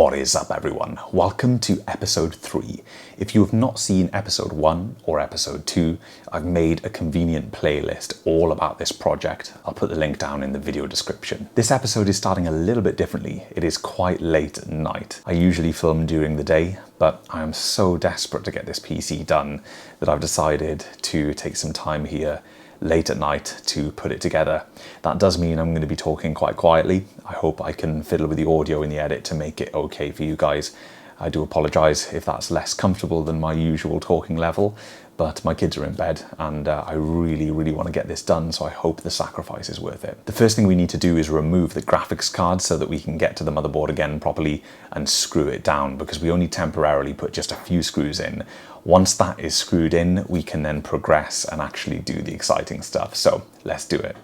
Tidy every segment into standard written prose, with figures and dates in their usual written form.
What is up, everyone? Welcome to episode 3. If you have not seen episode 1 or episode 2, I've made a convenient playlist all about this project. I'll put the link down in the video description. This episode is starting a little bit differently. It is quite late at night. I usually film during the day, but I am so desperate to get this PC done that I've decided to take some time here late at night to put it together. That does mean I'm going to be talking quite quietly. I hope I can fiddle with the audio in the edit to make it okay for you guys. I do apologise if that's less comfortable than my usual talking level, but my kids are in bed and I really want to get this done, so I hope the sacrifice is worth it. The first thing we need to do is remove the graphics card so that we can get to the motherboard again properly and screw it down, because we only temporarily put just a few screws in. Once that is screwed in, we can then progress and actually do the exciting stuff. So let's do it.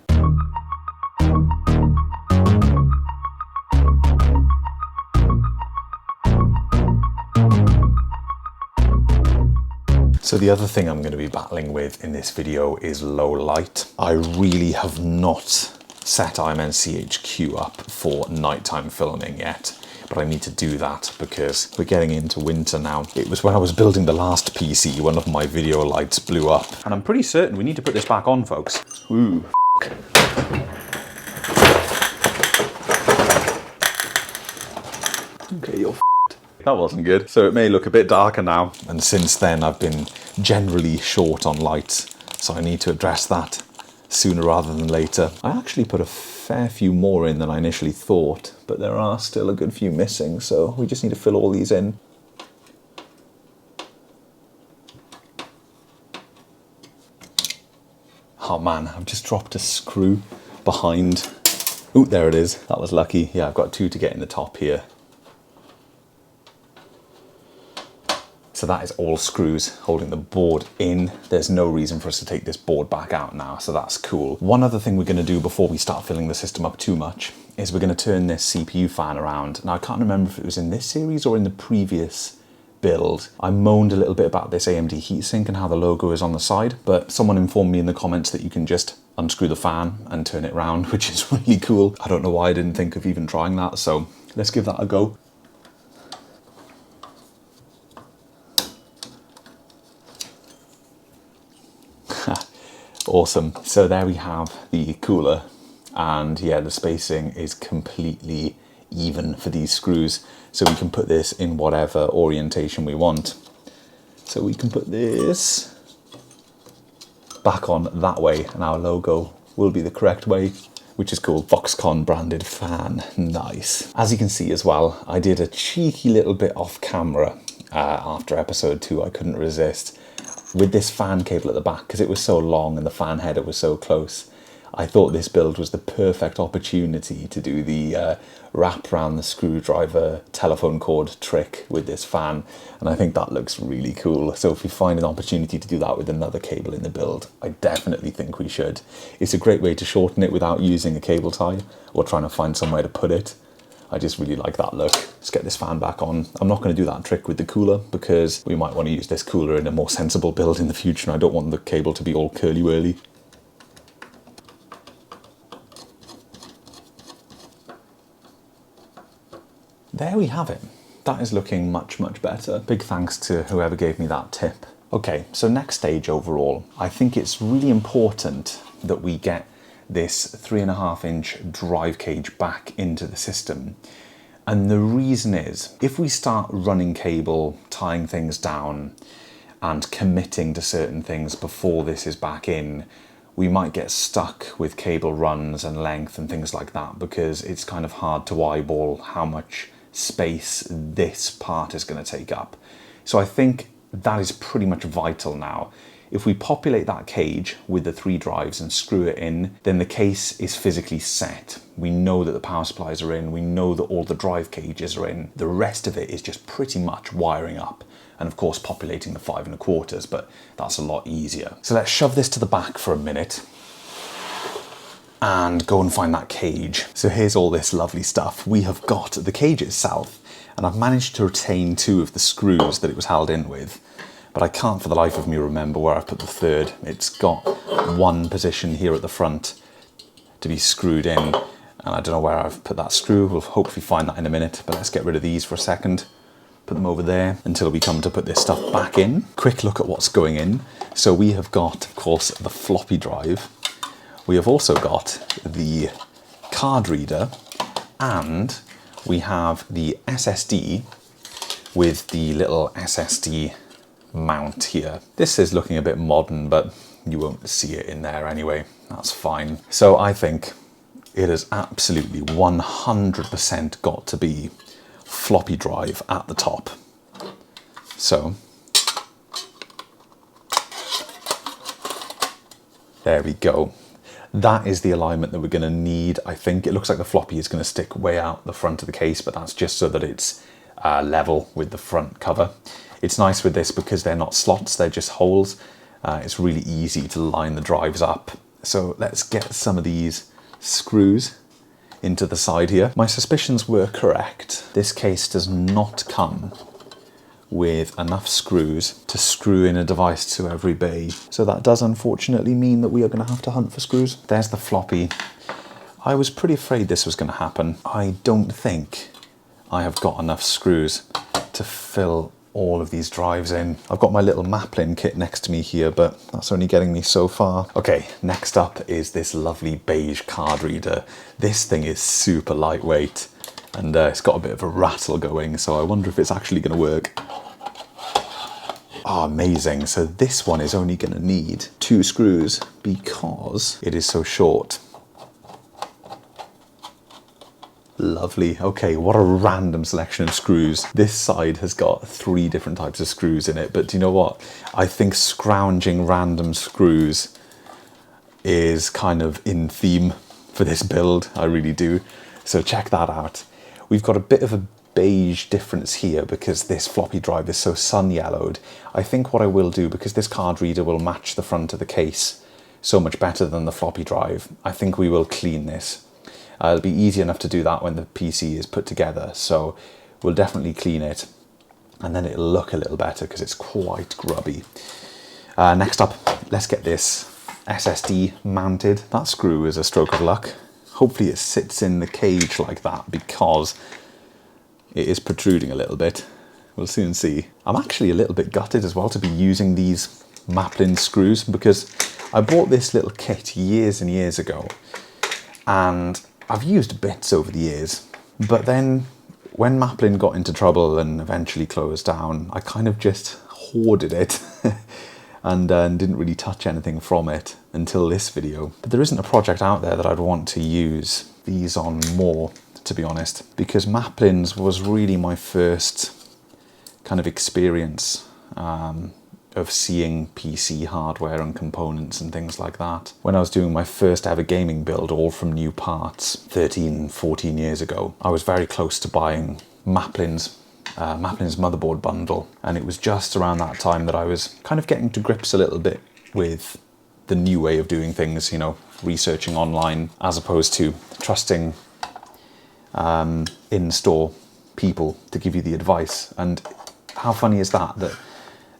So the other thing I'm going to be battling with in this video is low light. I really have not set IMNC HQ up for nighttime filming yet, but I need to do that because we're getting into winter now. It was when I was building the last PC, one of my video lights blew up. And I'm pretty certain we need to put this back on, folks. Ooh, okay, you're that wasn't good. So it may look a bit darker now. And since then I've been generally short on lights, so I need to address that sooner rather than later. I actually put a fair few more in than I initially thought, but there are still a good few missing, so we just need to fill all these in. Oh man, I've just dropped a screw behind. Ooh, there it is. That was lucky. Yeah, I've got 2 to get in the top here. So that is all screws holding the board in. There's no reason for us to take this board back out now, so that's cool. One other thing we're going to do before we start filling the system up too much is we're going to turn this CPU fan around. Now I can't remember if it was in this series or in the previous build. I moaned a little bit about this AMD heatsink and how the logo is on the side, but someone informed me in the comments that you can just unscrew the fan and turn it around, which is really cool. I don't know why I didn't think of even trying that, so let's give that a go. Awesome. So there we have the cooler, and yeah, the spacing is completely even for these screws, so we can put this in whatever orientation we want. So we can put this back on that way and our logo will be the correct way, which is cool. Foxconn branded fan, nice. As you can see as well, I did a cheeky little bit off camera after episode 2. I couldn't resist. With this fan cable at the back, because it was so long and the fan header was so close, I thought this build was the perfect opportunity to do the wrap around the screwdriver telephone cord trick with this fan, and I think that looks really cool. So if we find an opportunity to do that with another cable in the build, I definitely think we should. It's a great way to shorten it without using a cable tie or trying to find somewhere to put it. I just really like that look. Let's get this fan back on. I'm not going to do that trick with the cooler because we might want to use this cooler in a more sensible build in the future, and I don't want the cable to be all curly-whirly. There we have it. That is looking much better. Big thanks to whoever gave me that tip. Okay, so next stage overall. I think it's really important that we get this 3.5-inch drive cage back into the system. And the reason is, if we start running cable, tying things down, and committing to certain things before this is back in, we might get stuck with cable runs and length and things like that, because it's kind of hard to eyeball how much space this part is going to take up. So I think that is pretty much vital now. If we populate that cage with the 3 drives and screw it in, then the case is physically set. We know that the power supplies are in, we know that all the drive cages are in. The rest of it is just pretty much wiring up, and of course populating the 5 1/4, but that's a lot easier. So let's shove this to the back for a minute and go and find that cage. So here's all this lovely stuff. We have got the cage itself, and I've managed to retain 2 of the screws that it was held in with, but I can't for the life of me remember where I've put the 3rd. It's got one position here at the front to be screwed in, And I don't know where I've put that screw. We'll hopefully find that in a minute, but let's get rid of these for a second. Put them over there until we come to put this stuff back in. Quick look at what's going in. So we have got, of course, the floppy drive. We have also got the card reader, and we have the SSD with the little SSD mount here. This is looking a bit modern, but you won't see it in there anyway. That's fine. So I think it has absolutely 100% got to be floppy drive at the top. So there we go. That is the alignment that we're going to need. I think it looks like the floppy is going to stick way out the front of the case, but that's just so that it's level with the front cover. It's nice with this because they're not slots, they're just holes. It's really easy to line the drives up. So let's get some of these screws into the side here. My suspicions were correct. This case does not come with enough screws to screw in a device to every bay. So that does unfortunately mean that we are going to have to hunt for screws. There's the floppy. I was pretty afraid this was going to happen. I don't think I have got enough screws to fill all of these drives in. I've got my little Maplin kit next to me here, but that's only getting me so far. Okay, next up is this lovely beige card reader. This thing is super lightweight, and it's got a bit of a rattle going, so I wonder if it's actually going to work. Oh, amazing. So this one is only going to need 2 screws because it is so short. Lovely. Okay, what a random selection of screws. This side has got 3 different types of screws in it, but do you know what? I think scrounging random screws is kind of in theme for this build. I really do. So check that out. We've got a bit of a beige difference here because this floppy drive is so sun yellowed. I think what I will do, because this card reader will match the front of the case so much better than the floppy drive, I think we will clean this. It'll be easy enough to do that when the PC is put together, so we'll definitely clean it, and then it'll look a little better because it's quite grubby. Next up, let's get this SSD mounted. That screw is a stroke of luck. Hopefully it sits in the cage like that because it is protruding a little bit. We'll soon see. I'm actually a little bit gutted as well to be using these Maplin screws because I bought this little kit years and years ago, and I've used bits over the years, but then when Maplin got into trouble and eventually closed down, I kind of just hoarded it and didn't really touch anything from it until this video. But there isn't a project out there that I'd want to use these on more, to be honest, because Maplin's was really my first kind of experience of seeing PC hardware and components and things like that. When I was doing my first ever gaming build, all from new parts, 13, 14 years ago, I was very close to buying Maplin's motherboard bundle, and it was just around that time that I was kind of getting to grips a little bit with the new way of doing things, you know, researching online as opposed to trusting in-store people to give you the advice. And how funny is that, that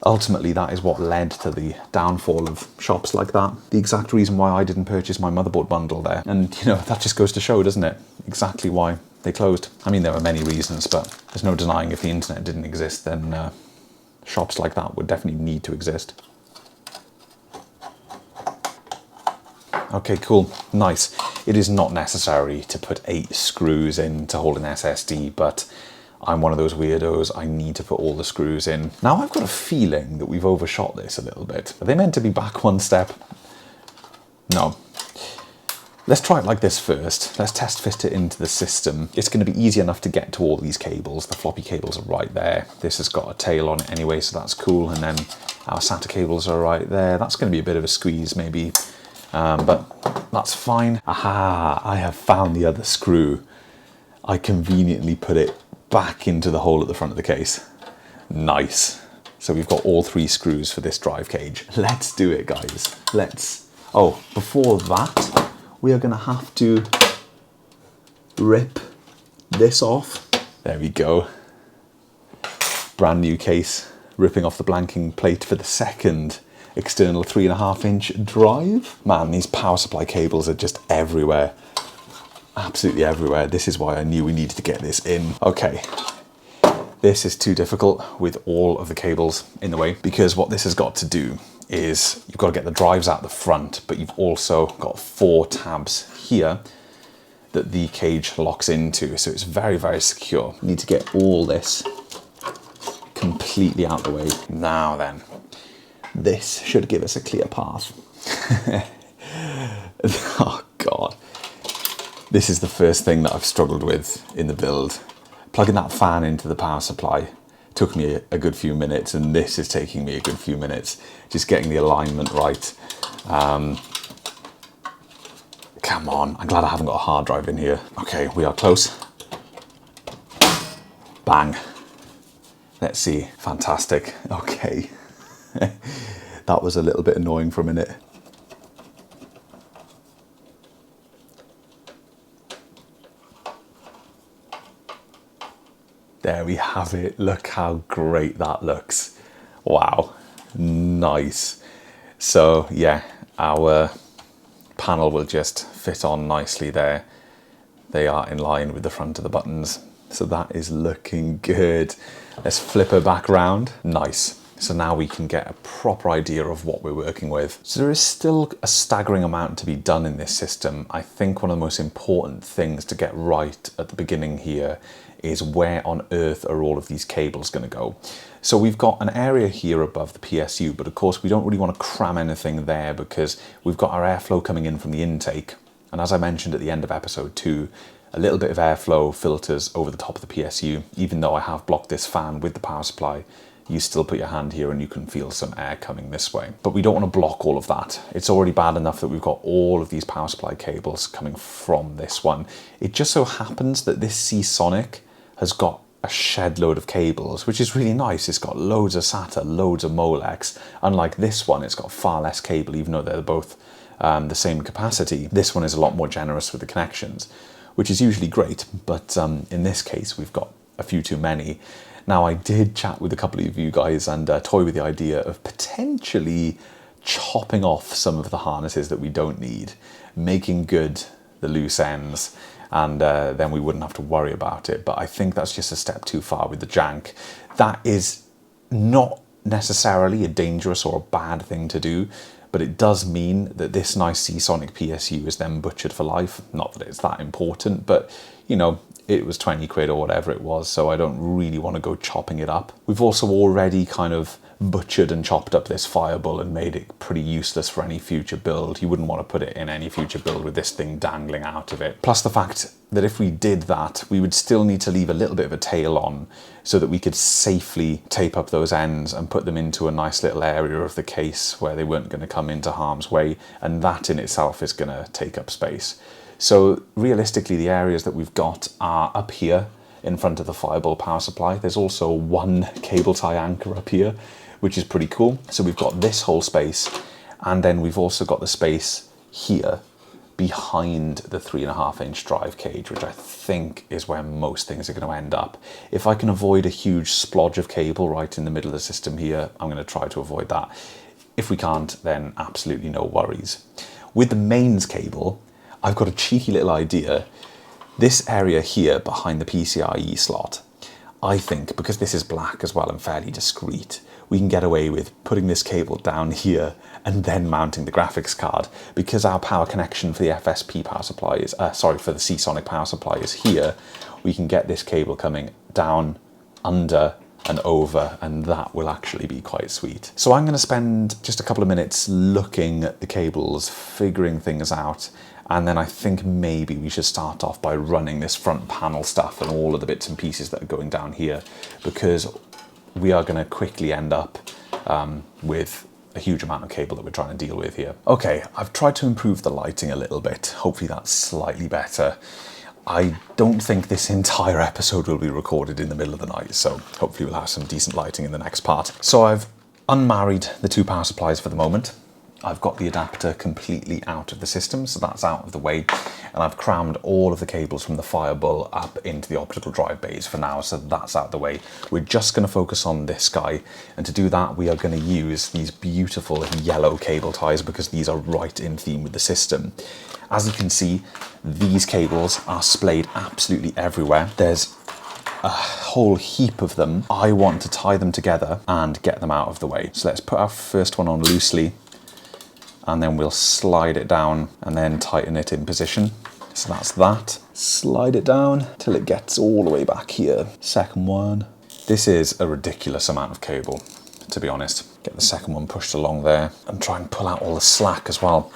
ultimately that is what led to the downfall of shops like that. The exact reason why I didn't purchase my motherboard bundle there. And you know, that just goes to show, doesn't it? Exactly why they closed. I mean, there were many reasons, but there's no denying if the internet didn't exist, then shops like that would definitely need to exist. Okay, cool, nice. It is not necessary to put 8 screws in to hold an SSD, but I'm one of those weirdos, I need to put all the screws in. Now I've got a feeling that we've overshot this a little bit. Are they meant to be back one step? No. Let's try it like this first. Let's test fit it into the system. It's going to be easy enough to get to all these cables. The floppy cables are right there. This has got a tail on it anyway, so that's cool. And then our SATA cables are right there. That's going to be a bit of a squeeze maybe, but that's fine. Aha, I have found the other screw. I conveniently put it back into the hole at the front of the case. Nice. So we've got all 3 screws for this drive cage. Let's do it, guys. Oh, before that, we are gonna have to rip this off. There we go. Brand new case, ripping off the blanking plate for the second external 3.5-inch drive. Man, these power supply cables are just everywhere. absolutely everywhere. This is why I knew we needed to get this in. Okay, this is too difficult with all of the cables in the way, because what this has got to do is you've got to get the drives out the front, but you've also got 4 tabs here that the cage locks into. So it's very, very secure. You need to get all this completely out the way. Now then, this should give us a clear path. Oh God. This is the first thing that I've struggled with in the build. Plugging that fan into the power supply took me a good few minutes, and this is taking me a good few minutes. Just getting the alignment right. Come on, I'm glad I haven't got a hard drive in here. Okay, we are close. Bang. Let's see, fantastic. Okay. That was a little bit annoying for a minute. There we have it. Look how great that looks. Wow, nice. So yeah, our panel will just fit on nicely there. They are in line with the front of the buttons. So that is looking good. Let's flip her back round. Nice. So now we can get a proper idea of what we're working with. So there is still a staggering amount to be done in this system. I think one of the most important things to get right at the beginning here is where on earth are all of these cables going to go. So we've got an area here above the PSU, but of course we don't really want to cram anything there because we've got our airflow coming in from the intake. And as I mentioned at the end of episode 2, a little bit of airflow filters over the top of the PSU. Even though I have blocked this fan with the power supply, you still put your hand here and you can feel some air coming this way. But we don't want to block all of that. It's already bad enough that we've got all of these power supply cables coming from this one. It just so happens that this Seasonic has got a shed load of cables, which is really nice. It's got loads of SATA, loads of Molex. Unlike this one, it's got far less cable, even though they're both the same capacity. This one is a lot more generous with the connections, which is usually great, but in this case, we've got a few too many. Now, I did chat with a couple of you guys and toy with the idea of potentially chopping off some of the harnesses that we don't need, making good the loose ends, and then we wouldn't have to worry about it. But I think that's just a step too far with the jank. That is not necessarily a dangerous or a bad thing to do, but it does mean that this nice Seasonic PSU is then butchered for life. Not that it's that important, but you know, it was 20 quid or whatever it was, so I don't really want to go chopping it up. We've also already kind of butchered and chopped up this Fireball and made it pretty useless for any future build. You wouldn't want to put it in any future build with this thing dangling out of it. Plus the fact that if we did that, we would still need to leave a little bit of a tail on so that we could safely tape up those ends and put them into a nice little area of the case where they weren't going to come into harm's way, and that in itself is going to take up space. So realistically, the areas that we've got are up here in front of the Fireball power supply. There's also one cable tie anchor up here, which is pretty cool. So we've got this whole space, and then we've also got the space here behind the 3.5-inch drive cage, which I think is where most things are going to end up. If I can avoid a huge splodge of cable right in the middle of the system here, I'm going to try to avoid that. If we can't, then absolutely no worries. With the mains cable, I've got a cheeky little idea. This area here behind the PCIe slot, I think because this is black as well and fairly discreet, we can get away with putting this cable down here and then mounting the graphics card. Because our power connection for the FSP power supply is, for the Seasonic power supply is here, we can get this cable coming down, under and over, and that will actually be quite sweet. So I'm going to spend just a couple of minutes looking at the cables, figuring things out, and then I think maybe we should start off by running this front panel stuff and all of the bits and pieces that are going down here, because we are going to quickly end up with a huge amount of cable that we're trying to deal with here. Okay, I've tried to improve the lighting a little bit. Hopefully that's slightly better. I don't think this entire episode will be recorded in the middle of the night, so hopefully we'll have some decent lighting in the next part. So I've unmarried the two power supplies for the moment, I've got the adapter completely out of the system, so that's out of the way. And I've crammed all of the cables from the Firebull up into the optical drive bays for now, so that's out of the way. We're just going to focus on this guy, and to do that we are going to use these beautiful yellow cable ties because these are right in theme with the system. As you can see, these cables are splayed absolutely everywhere. There's a whole heap of them. I want to tie them together and get them out of the way. So let's put our first one on loosely, and then we'll slide it down and then tighten it in position. So that's that. Slide it down till it gets all the way back here. Second one. This is a ridiculous amount of cable, to be honest. Get the second one pushed along there and try and pull out all the slack as well,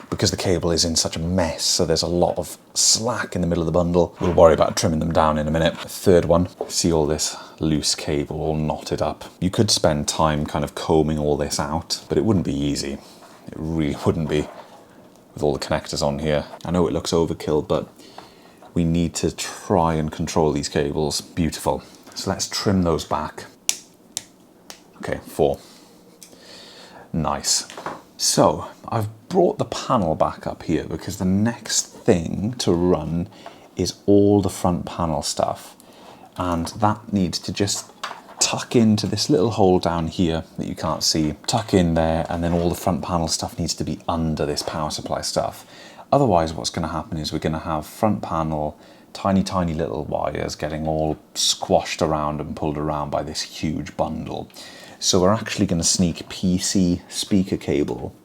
because the cable is in such a mess, so there's a lot of slack in the middle of the bundle. We'll worry about trimming them down in a minute. Third one, see all this loose cable all knotted up. You could spend time kind of combing all this out, but it wouldn't be easy. It really wouldn't be, with all the connectors on here. I know it looks overkill, but we need to try and control these cables. Beautiful. So let's trim those back. Okay, 4. Nice. So I've brought the panel back up here because the next thing to run is all the front panel stuff, and that needs to just tuck into this little hole down here that you can't see. Tuck in there, and then all the front panel stuff needs to be under this power supply stuff. Otherwise what's going to happen is we're going to have front panel tiny little wires getting all squashed around and pulled around by this huge bundle. So we're actually going to sneak PC speaker cable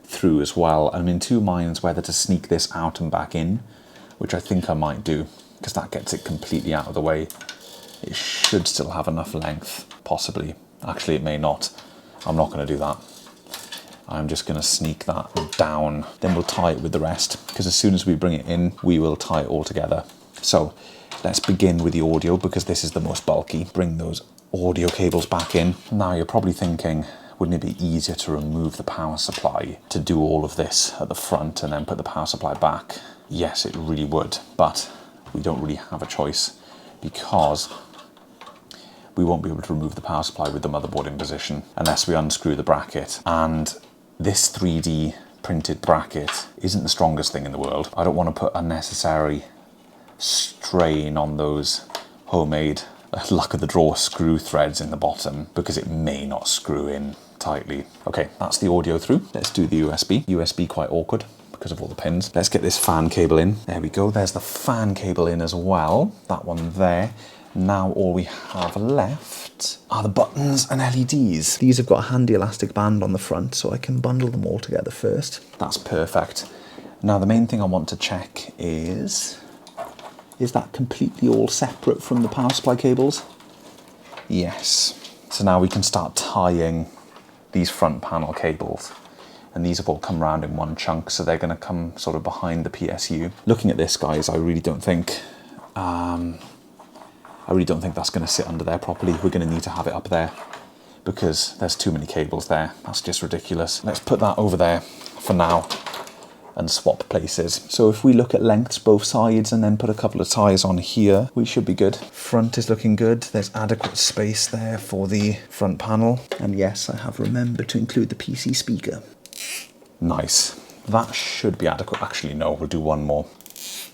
through as well. I'm in two minds whether to sneak this out and back in, which I think I might do, because that gets it completely out of the way. It should still have enough length, possibly. Actually, it may not. I'm not going to do that. I'm just going to sneak that down. Then we'll tie it with the rest, because as soon as we bring it in, we will tie it all together. So let's begin with the audio, because this is the most bulky. Bring those audio cables back in. Now you're probably thinking, wouldn't it be easier to remove the power supply to do all of this at the front and then put the power supply back? Yes, it really would, but we don't really have a choice, because we won't be able to remove the power supply with the motherboard in position unless we unscrew the bracket. And this 3D printed bracket isn't the strongest thing in the world. I don't want to put unnecessary strain on those homemade luck of the draw screw threads in the bottom, because it may not screw in tightly. Okay, that's the audio through. Let's do the USB. USB quite awkward because of all the pins. Let's get this fan cable in. There we go. There's the fan cable in as well. That one there. Now all we have left are the buttons and LEDs. These have got a handy elastic band on the front, so I can bundle them all together first. That's perfect. Now the main thing I want to check is that completely all separate from the power supply cables? Yes. So now we can start tying these front panel cables. And these have all come round in one chunk, so they're going to come sort of behind the PSU. Looking at this, guys, I really don't think that's going to sit under there properly. We're going to need to have it up there because there's too many cables there. That's just ridiculous. Let's put that over there for now and swap places. So if we look at lengths both sides and then put a couple of ties on here, we should be good. Front is looking good. There's adequate space there for the front panel. And yes, I have remembered to include the PC speaker. Nice. That should be adequate. Actually, no, we'll do one more.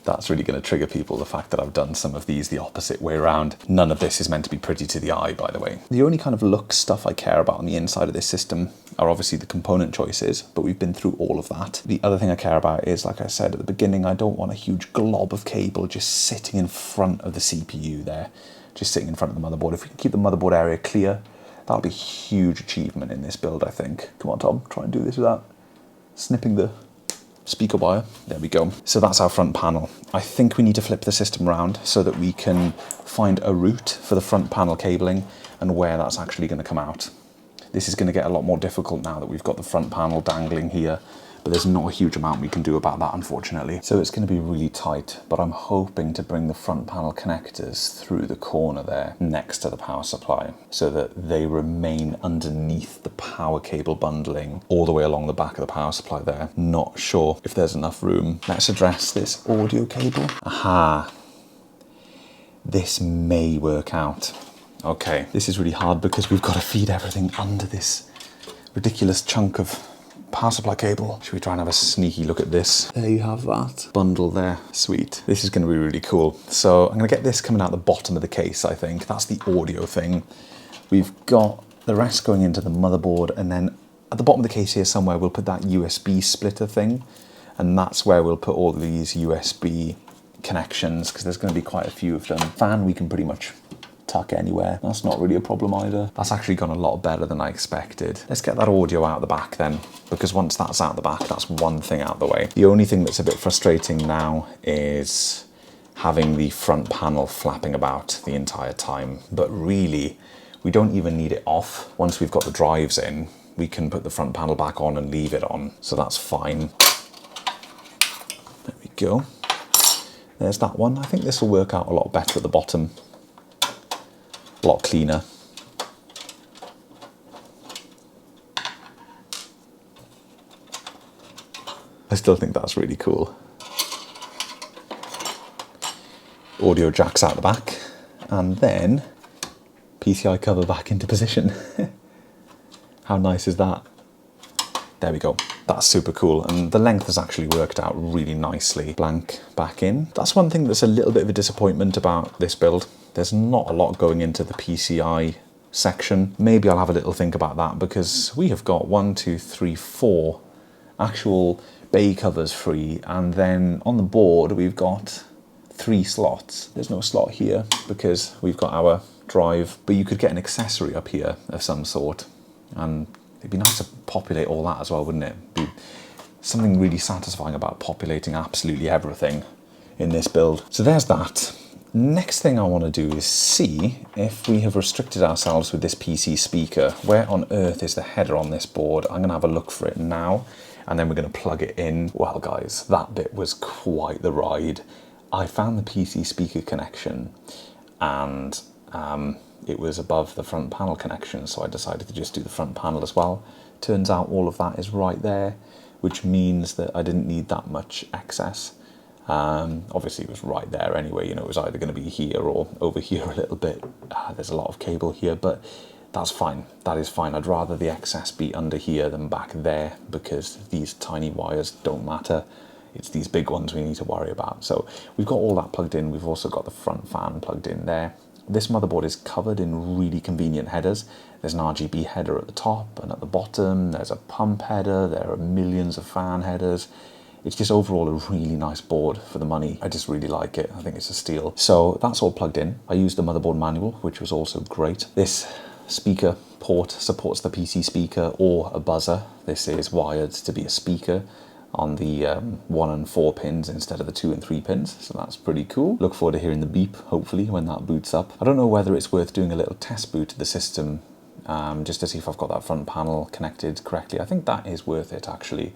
That's really going to trigger people, the fact that I've done some of these the opposite way around. None of this is meant to be pretty to the eye, by the way. The only kind of look stuff I care about on the inside of this system are obviously the component choices, but we've been through all of that. The other thing I care about is, like I said at the beginning, I don't want a huge glob of cable just sitting in front of the CPU there, just sitting in front of the motherboard. If we can keep the motherboard area clear, that'll be a huge achievement in this build, I think. Come on, Tom, try and do this without snipping the speaker wire. There we go. So that's our front panel. I think we need to flip the system around so that we can find a route for the front panel cabling and where that's actually going to come out. This is going to get a lot more difficult now that we've got the front panel dangling here, but there's not a huge amount we can do about that, unfortunately. So it's going to be really tight, but I'm hoping to bring the front panel connectors through the corner there next to the power supply so that they remain underneath the power cable bundling all the way along the back of the power supply there. Not sure if there's enough room. Let's address this audio cable. Aha. This may work out. Okay, this is really hard because we've got to feed everything under this ridiculous chunk of power supply cable. Should we try and have a sneaky look at this? There you have that bundle there. Sweet. This is going to be really cool. So I'm going to get this coming out the bottom of the case, I think. That's the audio thing. We've got the rest going into the motherboard, and then at the bottom of the case here somewhere we'll put that USB splitter thing, and that's where we'll put all these USB connections, because there's going to be quite a few of them. Fan we can pretty much tuck anywhere. That's not really a problem either. That's actually gone a lot better than I expected. Let's get that audio out the back then, because once that's out the back, that's one thing out the way. The only thing that's a bit frustrating now is having the front panel flapping about the entire time, but really we don't even need it off. Once we've got the drives in, we can put the front panel back on and leave it on, so that's fine. There we go. There's that one. I think this will work out a lot better at the bottom. A lot cleaner. I still think that's really cool. Audio jacks out the back, and then PCI cover back into position. How nice is that? There we go. That's super cool, and the length has actually worked out really nicely. Blank back in. That's one thing that's a little bit of a disappointment about this build. There's not a lot going into the PCI section. Maybe I'll have a little think about that, because we have got 1, 2, 3, 4 actual bay covers free, and then on the board we've got 3 slots. There's no slot here because we've got our drive, but you could get an accessory up here of some sort, and it'd be nice to populate all that as well, wouldn't it? Be something really satisfying about populating absolutely everything in this build. So there's that. Next thing I want to do is see if we have restricted ourselves with this PC speaker. Where on earth is the header on this board? I'm going to have a look for it now, and then we're going to plug it in. Well guys, that bit was quite the ride. I found the PC speaker connection, and it was above the front panel connection, so I decided to just do the front panel as well. Turns out all of that is right there, which means that I didn't need that much excess. Obviously it was right there anyway, you know, it was either going to be here or over here a little bit. There's a lot of cable here, but that's fine. That is fine. I'd rather the excess be under here than back there, because these tiny wires don't matter. It's these big ones we need to worry about. So we've got all that plugged in. We've also got the front fan plugged in there. This motherboard is covered in really convenient headers. There's an RGB header at the top, and at the bottom there's a pump header. There are millions of fan headers. It's just overall a really nice board for the money. I just really like it. I think it's a steal. So that's all plugged in. I used the motherboard manual, which was also great. This speaker port supports the PC speaker or a buzzer. This is wired to be a speaker on the 1 and 4 pins instead of the 2 and 3 pins, so that's pretty cool. Look forward to hearing the beep, hopefully, when that boots up. I don't know whether it's worth doing a little test boot of the system, just to see if I've got that front panel connected correctly. I think that is worth it, actually.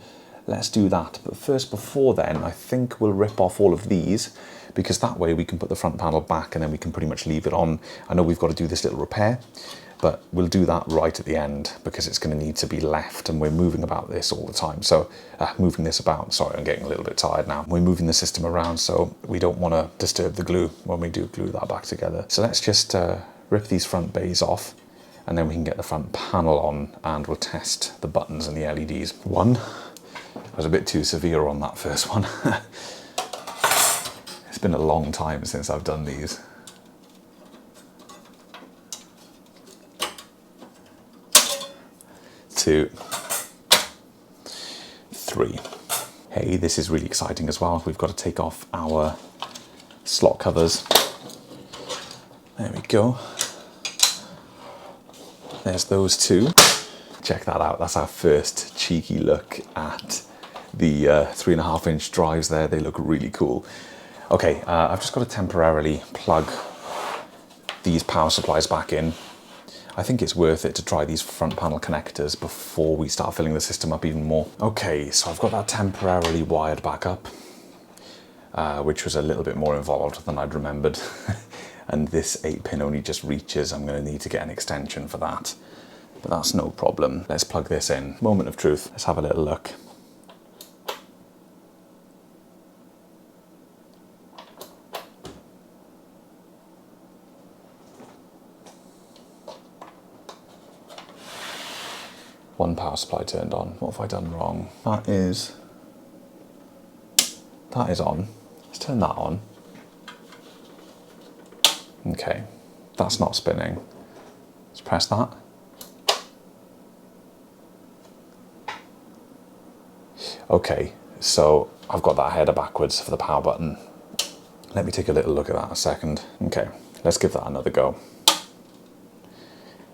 Let's do that, but first, before then, I think we'll rip off all of these, because that way we can put the front panel back and then we can pretty much leave it on. I know we've got to do this little repair, but we'll do that right at the end, because it's going to need to be left, and we're moving about this all the time. So moving this about, sorry, I'm getting a little bit tired now. We're moving the system around, so we don't want to disturb the glue when we do glue that back together. So let's just rip these front bays off, and then we can get the front panel on, and we'll test the buttons and the LEDs. I was a bit too severe on that first one. It's been a long time since I've done these. 2, 3. Hey, this is really exciting as well. We've got to take off our slot covers. There we go. There's those 2. Check that out. That's our first cheeky look at the 3.5-inch drives there. They look really cool. Okay, I've just got to temporarily plug these power supplies back in. I think it's worth it to try these front panel connectors before we start filling the system up even more. Okay, so I've got that temporarily wired back up, which was a little bit more involved than I'd remembered. And this 8-pin only just reaches. I'm going to need to get an extension for that, but that's no problem. Let's plug this in. Moment of truth. Let's have a little look. One power supply turned on. What have I done wrong? That is on. Let's turn that on. Okay, that's not spinning. Let's press that. Okay, so I've got that header backwards for the power button. Let me take a little look at that a second. Okay, let's give that another go.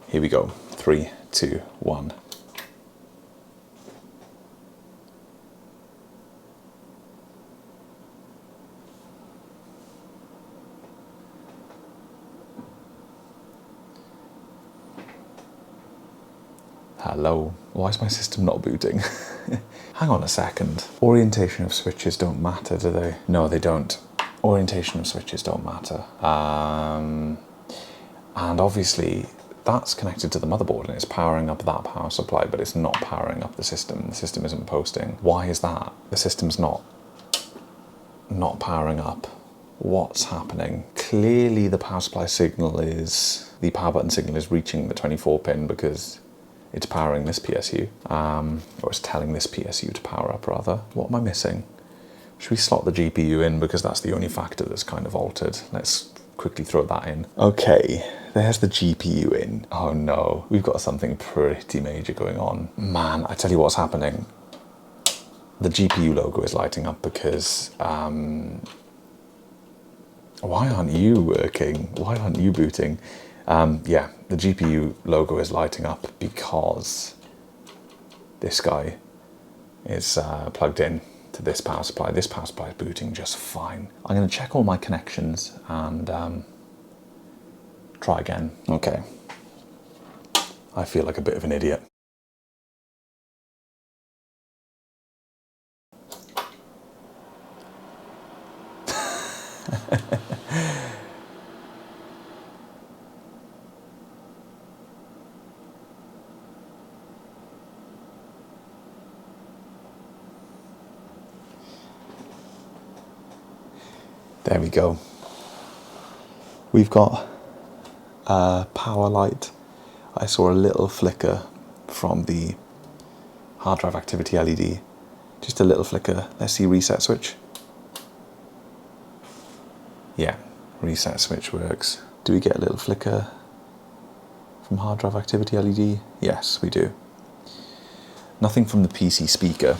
Here we go. 3, 2, 1. Hello. Why is my system not booting? Hang on a second. Orientation of switches don't matter, do they? No, they don't. Orientation of switches don't matter. And obviously that's connected to the motherboard and it's powering up that power supply, but it's not powering up the system. The system isn't posting. Why is that? The system's not powering up. What's happening? Clearly the power supply signal is, the power button signal is reaching the 24 pin because it's powering this PSU, or it's telling this PSU to power up rather. What am I missing? Should we slot the GPU in because that's the only factor that's kind of altered? Let's quickly throw that in. Okay, there's the GPU in. Oh no, we've got something pretty major going on. Man, I tell you what's happening. The GPU logo is lighting up because, why aren't you working? Why aren't you booting? Yeah, the GPU logo is lighting up because this guy is plugged in to this power supply. This power supply is booting just fine. I'm going to check all my connections and try again. Okay. I feel like a bit of an idiot. There we go. We've got a power light. I saw a little flicker from the hard drive activity LED. Just a little flicker. Let's see reset switch. Yeah, reset switch works. Do we get a little flicker from hard drive activity LED? Yes, we do. Nothing from the PC speaker.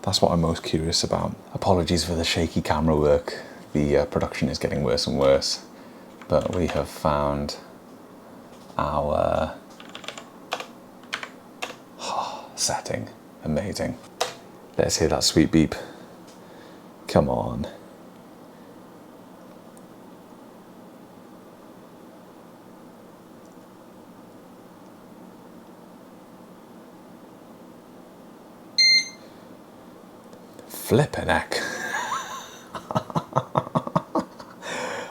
That's what I'm most curious about. Apologies for the shaky camera work. The production is getting worse and worse, but we have found our setting. Amazing. Let's hear that sweet beep. Come on. Flippin' heck.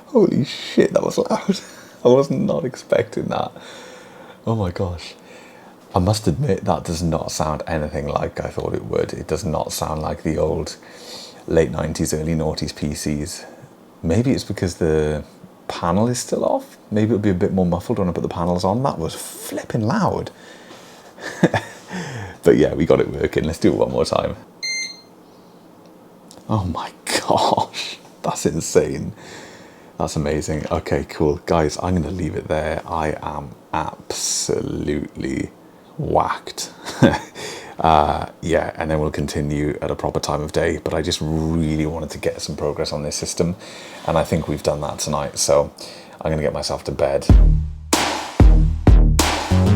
Holy shit, that was loud. I was not expecting that. Oh my gosh. I must admit that does not sound anything like I thought it would. It does not sound like the old late 90s, early noughties PCs. Maybe it's because the panel is still off. Maybe it'll be a bit more muffled when I put the panels on. That was flipping loud. But yeah, we got it working. Let's do it one more time. Oh my gosh, that's insane. That's amazing. Okay, cool. Guys, I'm going to leave it there. I am absolutely whacked. Yeah, and then we'll continue at a proper time of day. But I just really wanted to get some progress on this system. And I think we've done that tonight. So I'm going to get myself to bed.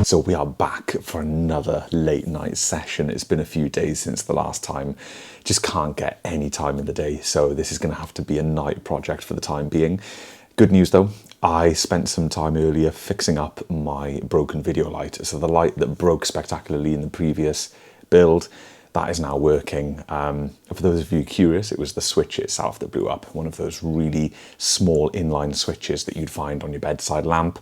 So we are back for another late night session. It's been a few days since the last time. Just can't get any time in the day. So this is going to have to be a night project for the time being. Good news though, I spent some time earlier fixing up my broken video light. So the light that broke spectacularly in the previous build, that is now working. For those of you curious, it was the switch itself that blew up. One of those really small inline switches that you'd find on your bedside lamp.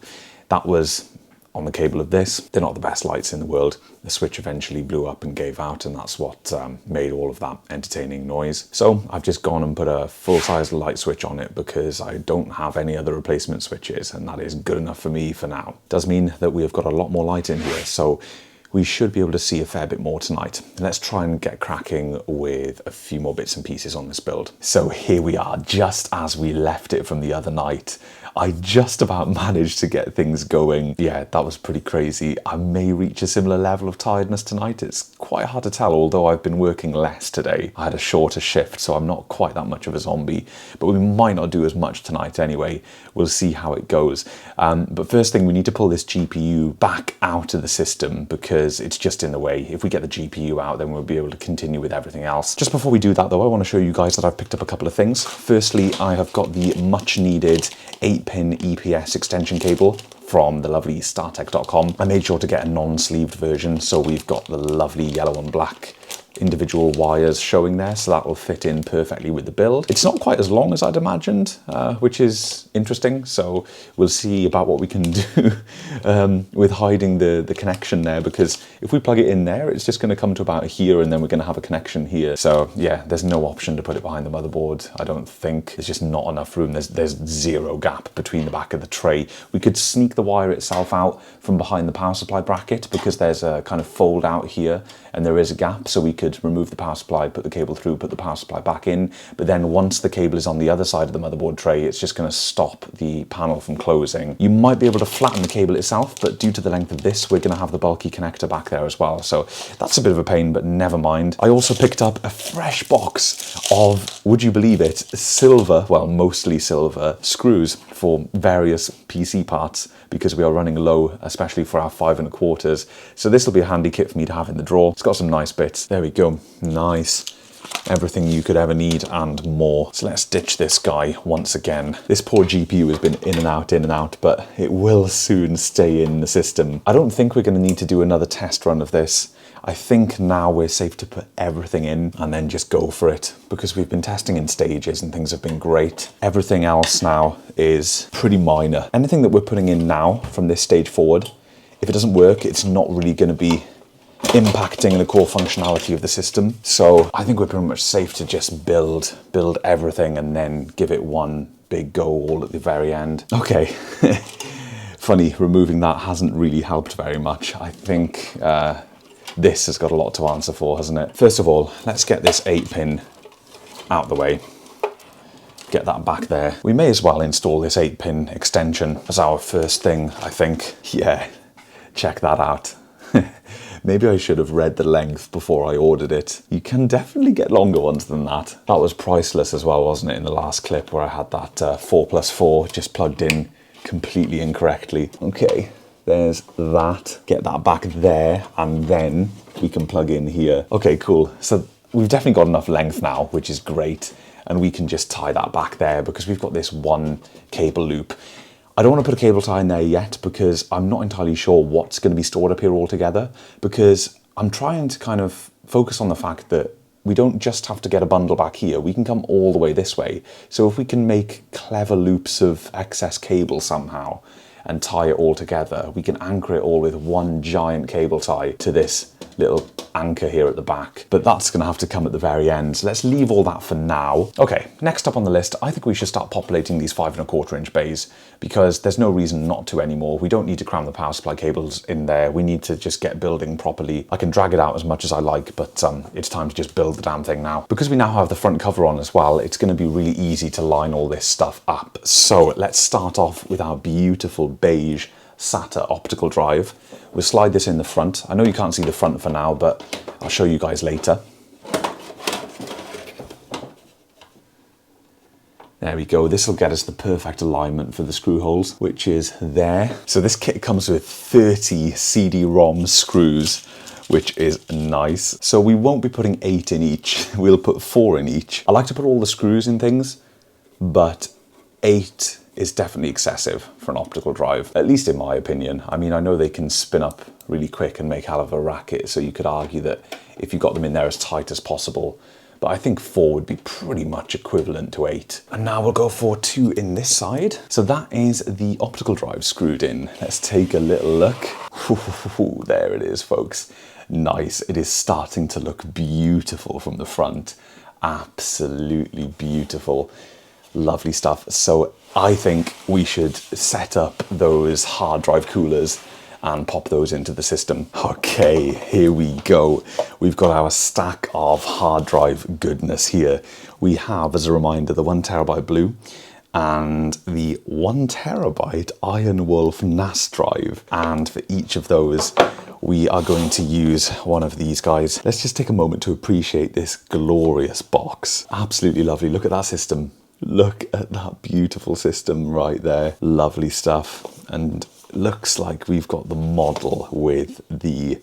That was on the cable of this. They're not the best lights in the world. The switch eventually blew up and gave out, and that's what made all of that entertaining noise. So I've just gone and put a full-size light switch on it because I don't have any other replacement switches, and that is good enough for me for now. Does mean that we have got a lot more light in here. So we should be able to see a fair bit more tonight. Let's try and get cracking with a few more bits and pieces on this build. So here we are, just as we left it from the other night. I just about managed to get things going. Yeah, that was pretty crazy. I may reach a similar level of tiredness tonight. It's quite hard to tell, although I've been working less today. I had a shorter shift, so I'm not quite that much of a zombie, but we might not do as much tonight anyway. We'll see how it goes. But first thing, we need to pull this GPU back out of the system because it's just in the way. If we get the GPU out, then we'll be able to continue with everything else. Just before we do that though, I want to show you guys that I've picked up a couple of things. Firstly, I have got the much needed 8-pin EPS extension cable from the lovely startech.com. I made sure to get a non-sleeved version, so we've got the lovely yellow and black individual wires showing there, so that will fit in perfectly with the build. It's not quite as long as I'd imagined, which is interesting, so we'll see about what we can do with hiding the connection there, because if we plug it in there, it's just going to come to about here, and then we're going to have a connection here. So yeah, there's no option to put it behind the motherboard, I don't think. There's just not enough room. There's zero gap between the back of the tray. We could sneak the wire itself out from behind the power supply bracket, because there's a kind of fold out here, and there is a gap, so we could remove the power supply, put the cable through, put the power supply back in, but then once the cable is on the other side of the motherboard tray, it's just going to stop the panel from closing. You might be able to flatten the cable itself, but due to the length of this, we're going to have the bulky connector back there as well, so that's a bit of a pain, but never mind. I also picked up a fresh box of, would you believe it, silver, well, mostly silver screws for various PC parts, because we are running low, especially for our 5 1/4. So this will be a handy kit for me to have in the drawer. It's got some nice bits. There we go. Nice. Everything you could ever need and more. So let's ditch this guy once again. This poor GPU has been in and out, but it will soon stay in the system. I don't think we're going to need to do another test run of this. I think now we're safe to put everything in and then just go for it, because we've been testing in stages and things have been great. Everything else now is pretty minor. Anything that we're putting in now from this stage forward, if it doesn't work, it's not really going to be impacting the core functionality of the system. So I think we're pretty much safe to just build everything and then give it one big go all at the very end. Okay. Funny, removing that hasn't really helped very much. I think this has got a lot to answer for, hasn't it? First of all, let's get this 8-pin out the way. Get that back there. We may as well install this 8-pin extension as our first thing, I think. Yeah, check that out. Maybe I should have read the length before I ordered it. You can definitely get longer ones than that. That was priceless as well, wasn't it, in the last clip where I had that 4+4 just plugged in completely incorrectly. Okay. There's that. Get that back there, and then we can plug in here. Okay, cool. So we've definitely got enough length now, which is great. And we can just tie that back there because we've got this one cable loop. I don't want to put a cable tie in there yet because I'm not entirely sure what's going to be stored up here altogether, because I'm trying to kind of focus on the fact that we don't just have to get a bundle back here, we can come all the way this way. So if we can make clever loops of excess cable somehow and tie it all together, we can anchor it all with one giant cable tie to this little anchor here at the back. But that's gonna have to come at the very end. So let's leave all that for now. Okay, next up on the list, I think we should start populating these 5 1/4 inch bays, because there's no reason not to anymore. We don't need to cram the power supply cables in there. We need to just get building properly. I can drag it out as much as I like, but it's time to just build the damn thing now. Because we now have the front cover on as well, it's gonna be really easy to line all this stuff up. So let's start off with our beautiful beige SATA optical drive. We'll slide this in the front. I know you can't see the front for now, but I'll show you guys later. There we go. This will get us the perfect alignment for the screw holes, which is there. So this kit comes with 30 CD-ROM screws, which is nice. So we won't be putting 8 in each. We'll put 4 in each. I like to put all the screws in things, but 8 is definitely excessive for an optical drive, at least in my opinion. I mean, I know they can spin up really quick and make hell of a racket, so you could argue that if you got them in there as tight as possible, but I think 4 would be pretty much equivalent to 8. And now we'll go for 2 in this side. So that is the optical drive screwed in. Let's take a little look. Ooh, there it is, folks. Nice. It is starting to look beautiful from the front. Absolutely beautiful. Lovely stuff. So I think we should set up those hard drive coolers and pop those into the system. Okay, here we go. We've got our stack of hard drive goodness here. We have, as a reminder, the 1TB blue and the 1TB Ironwolf NAS drive. And for each of those, we are going to use one of these guys. Let's just take a moment to appreciate this glorious box. Absolutely lovely. Look at that system. Look at that beautiful system right there. Lovely stuff. And looks like we've got the model with the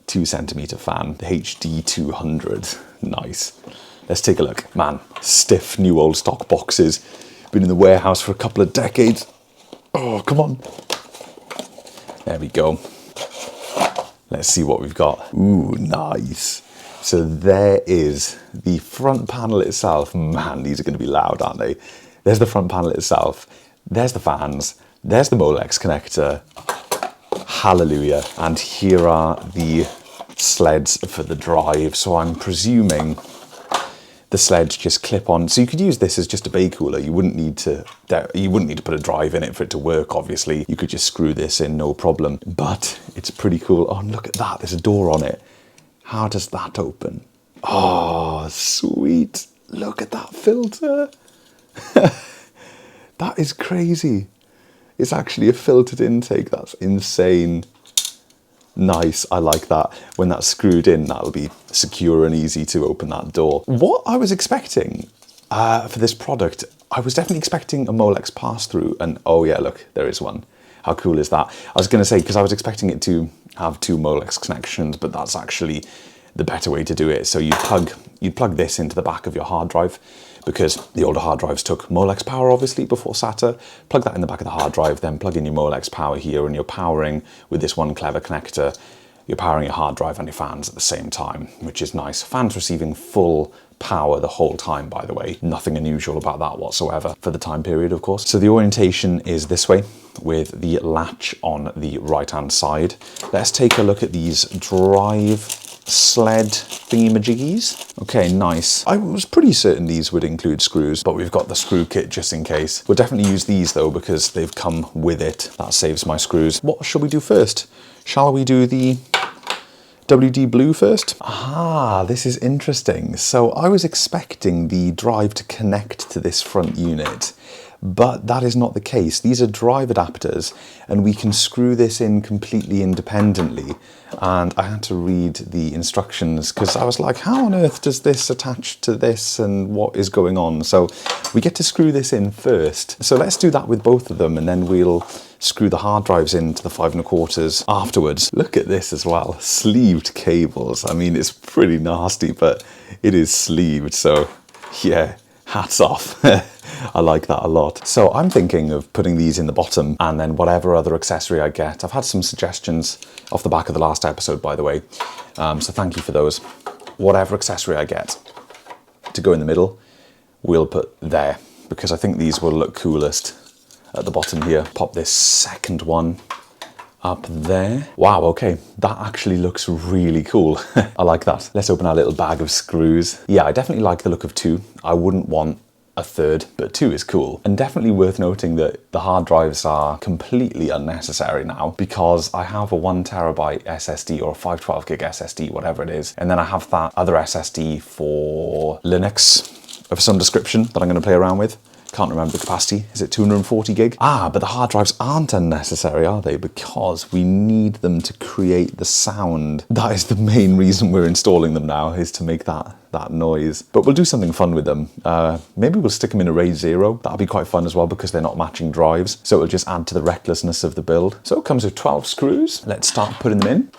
2cm fan, the HD-200. Nice. Let's take a look. Man, stiff new old stock boxes. Been in the warehouse for a couple of decades. Oh, come on. There we go. Let's see what we've got. Ooh, nice. So there is the front panel itself. Man, these are going to be loud, aren't they? There's the front panel itself. There's the fans. There's the Molex connector. Hallelujah. And here are the sleds for the drive. So I'm presuming the sleds just clip on. So you could use this as just a bay cooler. You wouldn't need to put a drive in it for it to work, obviously. You could just screw this in, no problem. But it's pretty cool. Oh, look at that. There's a door on it. How does that open? Oh, sweet. Look at that filter. That is crazy. It's actually a filtered intake. That's insane. Nice, I like that. When that's screwed in, that'll be secure and easy to open that door. What I was expecting for this product, I was definitely expecting a Molex pass-through, and oh yeah, look, there is one. How cool is that? I was gonna say, because I was expecting it to have 2 Molex connections, but that's actually the better way to do it. So you'd plug this into the back of your hard drive, because the older hard drives took Molex power, obviously, before SATA. Plug that in the back of the hard drive, then plug in your Molex power here, and you're powering, with this one clever connector, you're powering your hard drive and your fans at the same time, which is nice. Fans receiving full power the whole time, by the way. Nothing unusual about that whatsoever for the time period, of course. So the orientation is this way, with the latch on the right-hand side. Let's take a look at these drive sled thingy-majiggies. Okay, nice. I was pretty certain these would include screws, but we've got the screw kit just in case. We'll definitely use these though, because they've come with it. That saves my screws. What shall we do first? Shall we do the WD blue first? Ah, this is interesting. So I was expecting the drive to connect to this front unit, but that is not the case. These are drive adapters, and we can screw this in completely independently. And I had to read the instructions because I was like, how on earth does this attach to this and what is going on? So we get to screw this in first. So let's do that with both of them, and then we'll screw the hard drives into the 5 1/4 afterwards. Look at this as well, sleeved cables. I mean, it's pretty nasty, but it is sleeved, so yeah, hats off. I like that a lot. So I'm thinking of putting these in the bottom, and then whatever other accessory I get. I've had some suggestions off the back of the last episode, by the way, so thank you for those. Whatever accessory I get to go in the middle, we'll put there, because I think these will look coolest at the bottom here. Pop this second one up there. Wow, okay, that actually looks really cool. I like that. Let's open our little bag of screws. Yeah, I definitely like the look of 2. I wouldn't want a third, but 2 is cool. And definitely worth noting that the hard drives are completely unnecessary now, because I have a 1TB SSD or a 512 gig SSD, whatever it is. And then I have that other SSD for Linux of some description that I'm going to play around with. Can't remember the capacity. Is it 240 gig? Ah, but the hard drives aren't unnecessary, are they? Because we need them to create the sound. That is the main reason we're installing them now, is to make that noise. But we'll do something fun with them. Maybe we'll stick them in a RAID 0. That'll be quite fun as well, because they're not matching drives. So it'll just add to the recklessness of the build. So it comes with 12 screws. Let's start putting them in.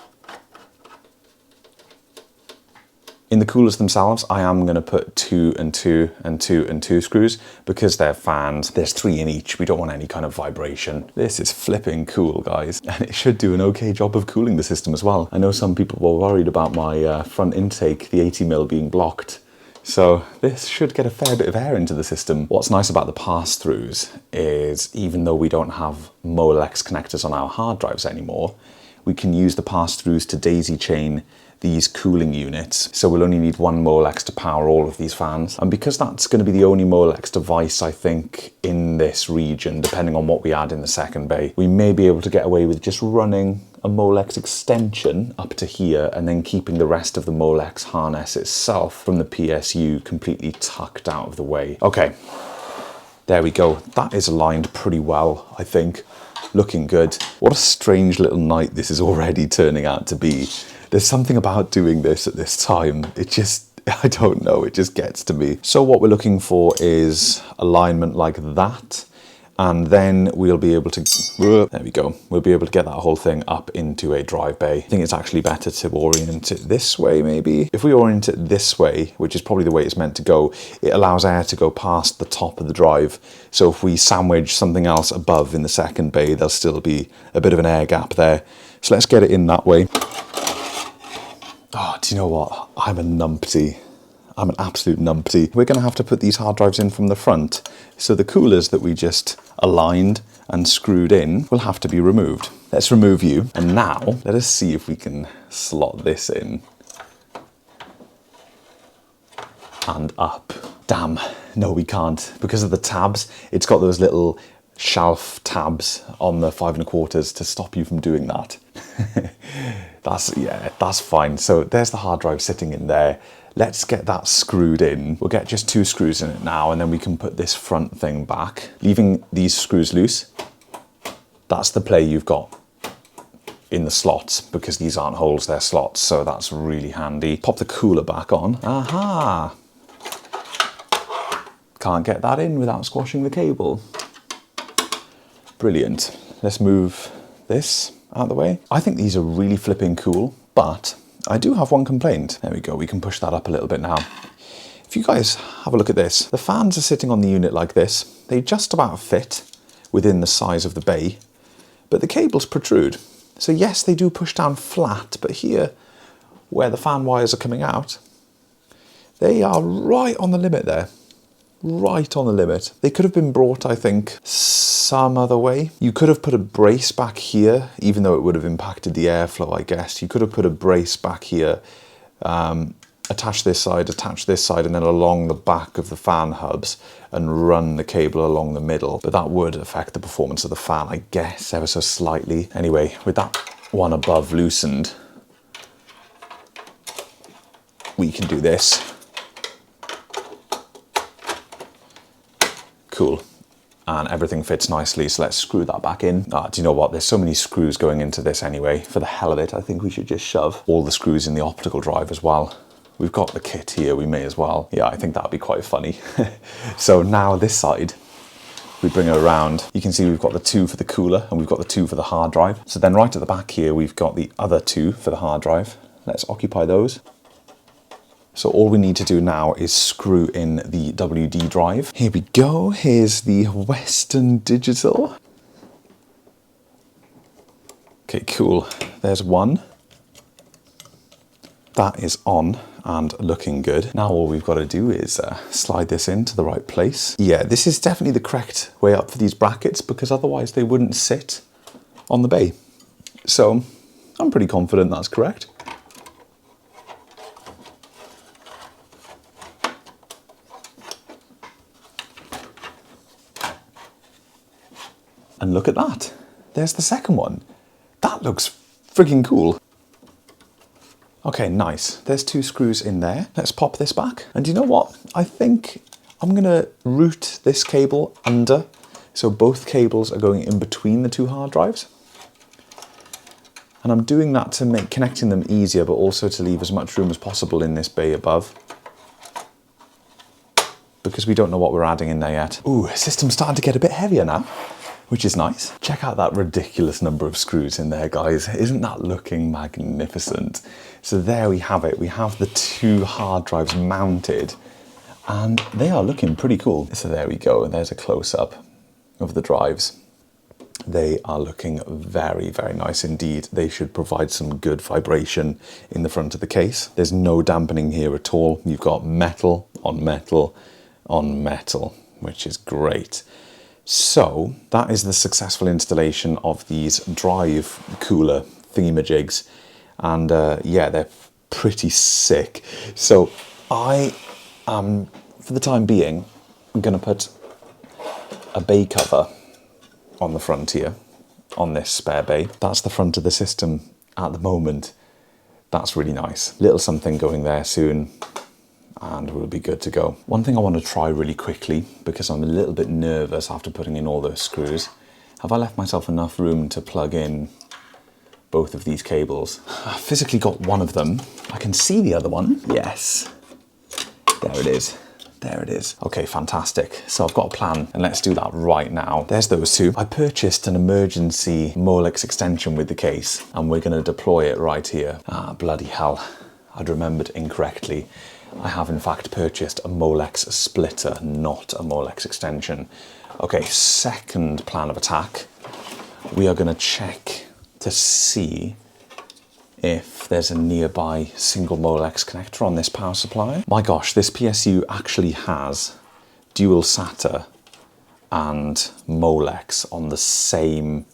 In the coolers themselves, I am going to put 2 and 2 and 2 and 2 screws, because they're fans. There's 3 in each. We don't want any kind of vibration. This is flipping cool, guys. And it should do an okay job of cooling the system as well. I know some people were worried about my front intake, the 80mm being blocked. So this should get a fair bit of air into the system. What's nice about the pass-throughs is, even though we don't have Molex connectors on our hard drives anymore, we can use the pass-throughs to daisy chain these cooling units. So we'll only need one Molex to power all of these fans. And because that's going to be the only Molex device, I think, in this region, depending on what we add in the second bay, we may be able to get away with just running a Molex extension up to here and then keeping the rest of the Molex harness itself from the PSU completely tucked out of the way. Okay, there we go. That is aligned pretty well, I think. Looking good. What a strange little night this is already turning out to be. There's something about doing this at this time. It just, I don't know, it just gets to me. So what we're looking for is alignment like that. And then we'll be able to, there we go. We'll be able to get that whole thing up into a drive bay. I think it's actually better to orient it this way, maybe. If we orient it this way, which is probably the way it's meant to go, it allows air to go past the top of the drive. So if we sandwich something else above in the second bay, there'll still be a bit of an air gap there. So let's get it in that way. Oh, do you know what? I'm a numpty. I'm an absolute numpty. We're going to have to put these hard drives in from the front. So the coolers that we just aligned and screwed in will have to be removed. Let's remove you. And now let us see if we can slot this in. And up. Damn, no we can't. Because of the tabs, it's got those little shelf tabs on the 5 1/4 to stop you from doing that. That's fine. So there's the hard drive sitting in there. Let's get that screwed in. We'll get just 2 screws in it now, and then we can put this front thing back, leaving these screws loose. That's the play you've got in the slots, because these aren't holes, they're slots, so that's really handy. Pop the cooler back on. Aha! Can't get that in without squashing the cable. Brilliant. Let's move this out of the way. I think these are really flipping cool, but I do have one complaint. There we go, we can push that up a little bit now. If you guys have a look at this, the fans are sitting on the unit like this. They just about fit within the size of the bay, but the cables protrude. So yes, they do push down flat, but here, where the fan wires are coming out, they are right on the limit there. Right on the limit. They could have been brought, I think, some other way. You could have put a brace back here, even though it would have impacted the airflow, I guess. You could have put a brace back here, attach this side, and then along the back of the fan hubs and run the cable along the middle. But that would affect the performance of the fan, I guess, ever so slightly. Anyway, with that one above loosened, we can do this. Cool. And everything fits nicely, so let's screw that back in. Do you know what? There's so many screws going into this anyway. For the hell of it, I think we should just shove all the screws in the optical drive as well. We've got the kit here, we may as well. Yeah, I think that'd be quite funny. So now this side, we bring it around. You can see we've got the 2 for the cooler and we've got the 2 for the hard drive. So then right at the back here, we've got the other 2 for the hard drive. Let's occupy those. So all we need to do now is screw in the WD drive. Here we go, here's the Western Digital. Okay, cool, there's one. That is on and looking good. Now all we've got to do is slide this into the right place. Yeah, this is definitely the correct way up for these brackets, because otherwise they wouldn't sit on the bay. So I'm pretty confident that's correct. And look at that, there's the second one. That looks freaking cool. Okay, nice. There's 2 screws in there. Let's pop this back. And you know what? I think I'm gonna route this cable under, so both cables are going in between the 2 hard drives. And I'm doing that to make connecting them easier, but also to leave as much room as possible in this bay above, because we don't know what we're adding in there yet. Ooh, system's starting to get a bit heavier now, which is nice. Check out that ridiculous number of screws in there, guys. Isn't that looking magnificent? So there we have it. We have the 2 hard drives mounted and they are looking pretty cool. So there we go. There's a close-up of the drives. They are looking very, very nice indeed. They should provide some good vibration in the front of the case. There's no dampening here at all. You've got metal on metal on metal, which is great. So that is the successful installation of these drive cooler thingamajigs, and yeah, they're pretty sick. So I am, for the time being, I'm going to put a bay cover on the front here, on this spare bay. That's the front of the system at the moment. That's really nice. Little something going there soon, and we'll be good to go. One thing I want to try really quickly, because I'm a little bit nervous after putting in all those screws, have I left myself enough room to plug in both of these cables? I physically got one of them. I can see the other one. Yes, there it is. There it is. Okay, fantastic. So I've got a plan, and let's do that right now. There's those two. I purchased an emergency Molex extension with the case, and we're going to deploy it right here. Ah, bloody hell. I'd remembered incorrectly. I have in fact purchased a Molex splitter, not a Molex extension. Okay, second plan of attack. We are going to check to see if there's a nearby single Molex connector on this power supply. My gosh, this PSU actually has dual SATA and Molex on the same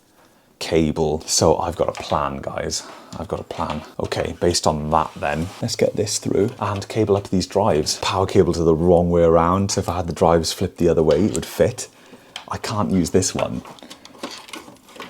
cable. So I've got a plan, guys. I've got a plan. Okay, based on that then, let's get this through and cable up these drives. Power cable to the wrong way around, so if I had the drives flipped the other way, it would fit. I can't use this one.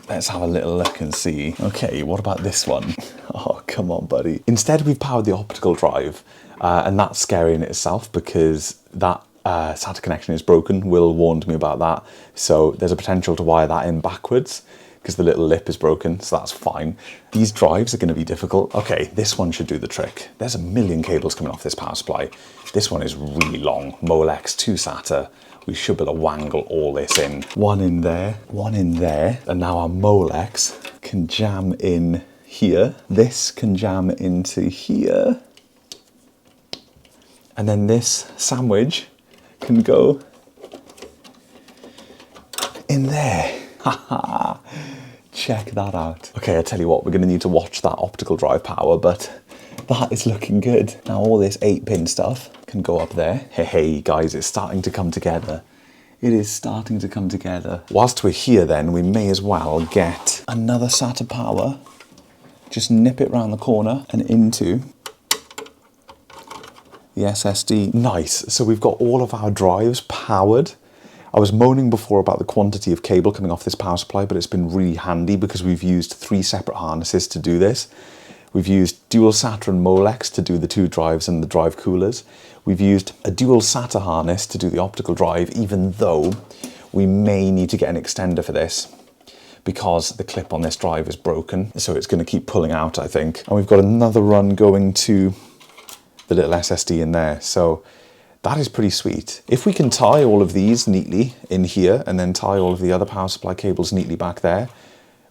Let's have a little look and see. Okay, what about this one? Oh, come on, buddy. Instead, we've powered the optical drive, and that's scary in itself because that SATA connection is broken. Will warned me about that. So there's a potential to wire that in backwards because the little lip is broken, so that's fine. These drives are going to be difficult. Okay, this one should do the trick. There's a million cables coming off this power supply. This one is really long. Molex, 2 SATA. We should be able to wangle all this in. One in there, and now our Molex can jam in here. This can jam into here. And then this sandwich can go in there. Haha, check that out. Okay, I tell you what, we're gonna need to watch that optical drive power, but that is looking good. Now all this 8-pin stuff can go up there. Hey guys, it's starting to come together. It is starting to come together. Whilst we're here then, we may as well get another SATA power. Just nip it round the corner and into the SSD. Nice, so we've got all of our drives powered. I was moaning before about the quantity of cable coming off this power supply, but it's been really handy because we've used 3 separate harnesses to do this. We've used dual SATA and Molex to do the 2 drives and the drive coolers. We've used a dual SATA harness to do the optical drive, even though we may need to get an extender for this because the clip on this drive is broken. So it's going to keep pulling out, I think. And we've got another run going to the little SSD in there. So that is pretty sweet. If we can tie all of these neatly in here and then tie all of the other power supply cables neatly back there,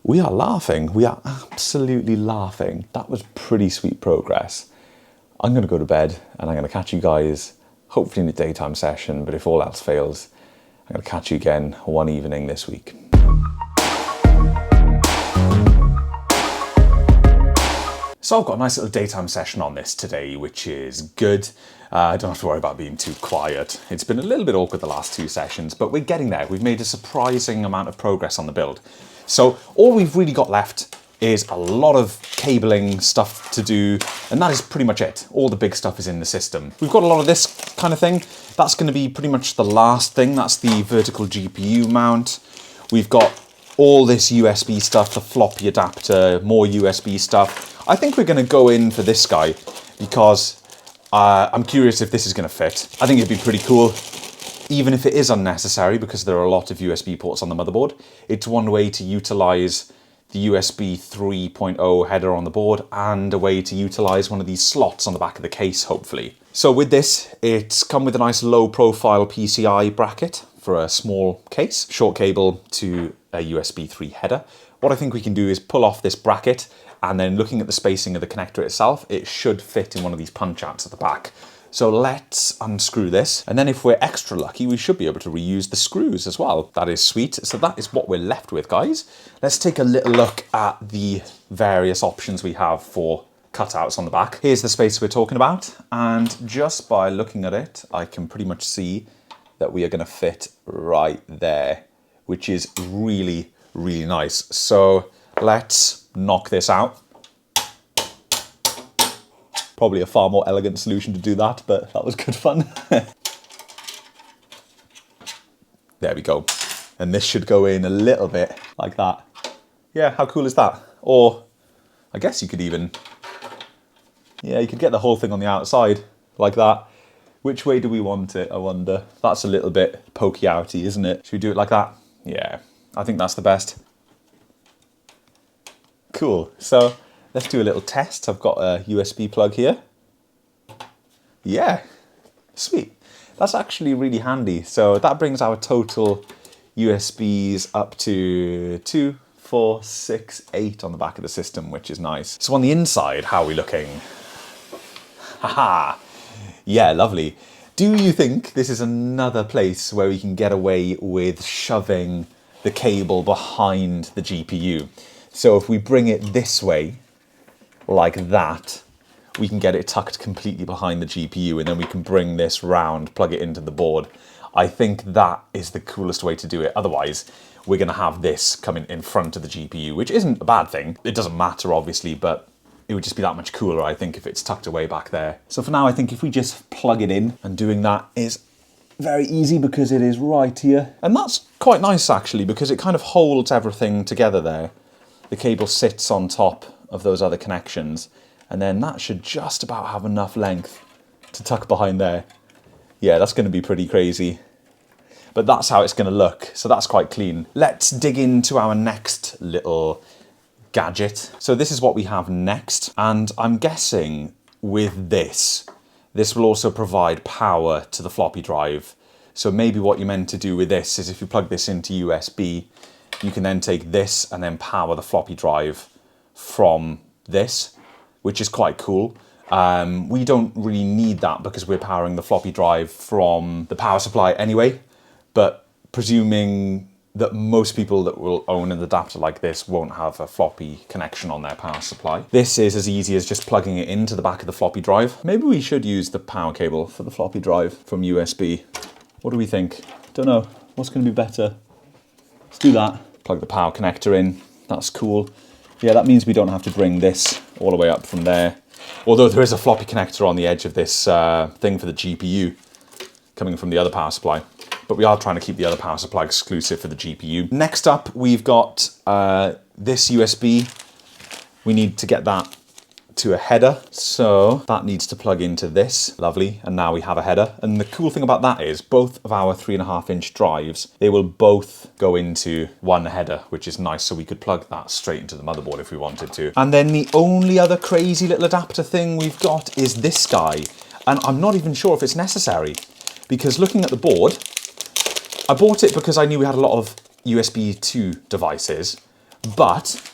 we are laughing. We are absolutely laughing. That was pretty sweet progress. I'm going to go to bed and I'm going to catch you guys hopefully in a daytime session, but if all else fails, I'm going to catch you again one evening this week. So I've got a nice little daytime session on this today, which is good. I don't have to worry about being too quiet. It's been a little bit awkward the last 2 sessions, but we're getting there. We've made a surprising amount of progress on the build. So all we've really got left is a lot of cabling stuff to do, and that is pretty much it. All the big stuff is in the system. We've got a lot of this kind of thing. That's going to be pretty much the last thing. That's the vertical GPU mount. We've got all this USB stuff, the floppy adapter, more USB stuff. I think we're going to go in for this guy because I'm curious if this is going to fit. I think it'd be pretty cool, even if it is unnecessary because there are a lot of USB ports on the motherboard. It's one way to utilize the USB 3.0 header on the board and a way to utilize one of these slots on the back of the case, hopefully. So with this, it's come with a nice low profile PCI bracket for a small case, short cable to a USB 3 header. What I think we can do is pull off this bracket, and then looking at the spacing of the connector itself, it should fit in one of these punch outs at the back. So let's unscrew this, and then if we're extra lucky, we should be able to reuse the screws as well. That is sweet. So that is what we're left with, guys. Let's take a little look at the various options we have for cutouts on the back. Here's the space we're talking about, and just by looking at it, I can pretty much see that we are going to fit right there, which is really, really nice. So let's knock this out. Probably a far more elegant solution to do that, but that was good fun. There we go. And this should go in a little bit like that. Yeah, how cool is that? Or I guess you could even, yeah, you could get the whole thing on the outside like that. Which way do we want it, I wonder? That's a little bit pokey outy, isn't it? Should we do it like that? Yeah, I think that's the best. Cool, so let's do a little test. I've got a USB plug here. Yeah, sweet. That's actually really handy. So that brings our total USBs up to 2, 4, 6, 8 on the back of the system, which is nice. So on the inside, how are we looking? Haha. Yeah, lovely. Do you think this is another place where we can get away with shoving the cable behind the GPU? So if we bring it this way, like that, we can get it tucked completely behind the GPU, and then we can bring this round, plug it into the board. I think that is the coolest way to do it. Otherwise, we're going to have this coming in front of the GPU, which isn't a bad thing. It doesn't matter, obviously, but it would just be that much cooler, I think, if it's tucked away back there. So for now, I think if we just plug it in, and doing that is very easy because it is right here. And that's quite nice, actually, because it kind of holds everything together there. The cable sits on top of those other connections, and then that should just about have enough length to tuck behind there. Yeah, that's going to be pretty crazy. But that's how it's going to look, so that's quite clean. Let's dig into our next little gadget. So this is what we have next, and I'm guessing with this will also provide power to the floppy drive. So maybe what you're meant to do with this is if you plug this into USB, you can then take this and then power the floppy drive from this, which is quite cool. We don't really need that because we're powering the floppy drive from the power supply anyway, but presuming that most people that will own an adapter like this won't have a floppy connection on their power supply. This is as easy as just plugging it into the back of the floppy drive. Maybe we should use the power cable for the floppy drive from USB. What do we think? Don't know. What's going to be better? Let's do that. Plug the power connector in. That's cool. Yeah, that means we don't have to bring this all the way up from there. Although there is a floppy connector on the edge of this thing for the GPU coming from the other power supply. But we are trying to keep the other power supply exclusive for the GPU. Next up, we've got this USB. We need to get that to a header. So that needs to plug into this. Lovely. And now we have a header. And the cool thing about that is both of our 3.5-inch drives, they will both go into one header, which is nice. So we could plug that straight into the motherboard if we wanted to. And then the only other crazy little adapter thing we've got is this guy. And I'm not even sure if it's necessary, because looking at the board, I bought it because I knew we had a lot of USB 2 devices, but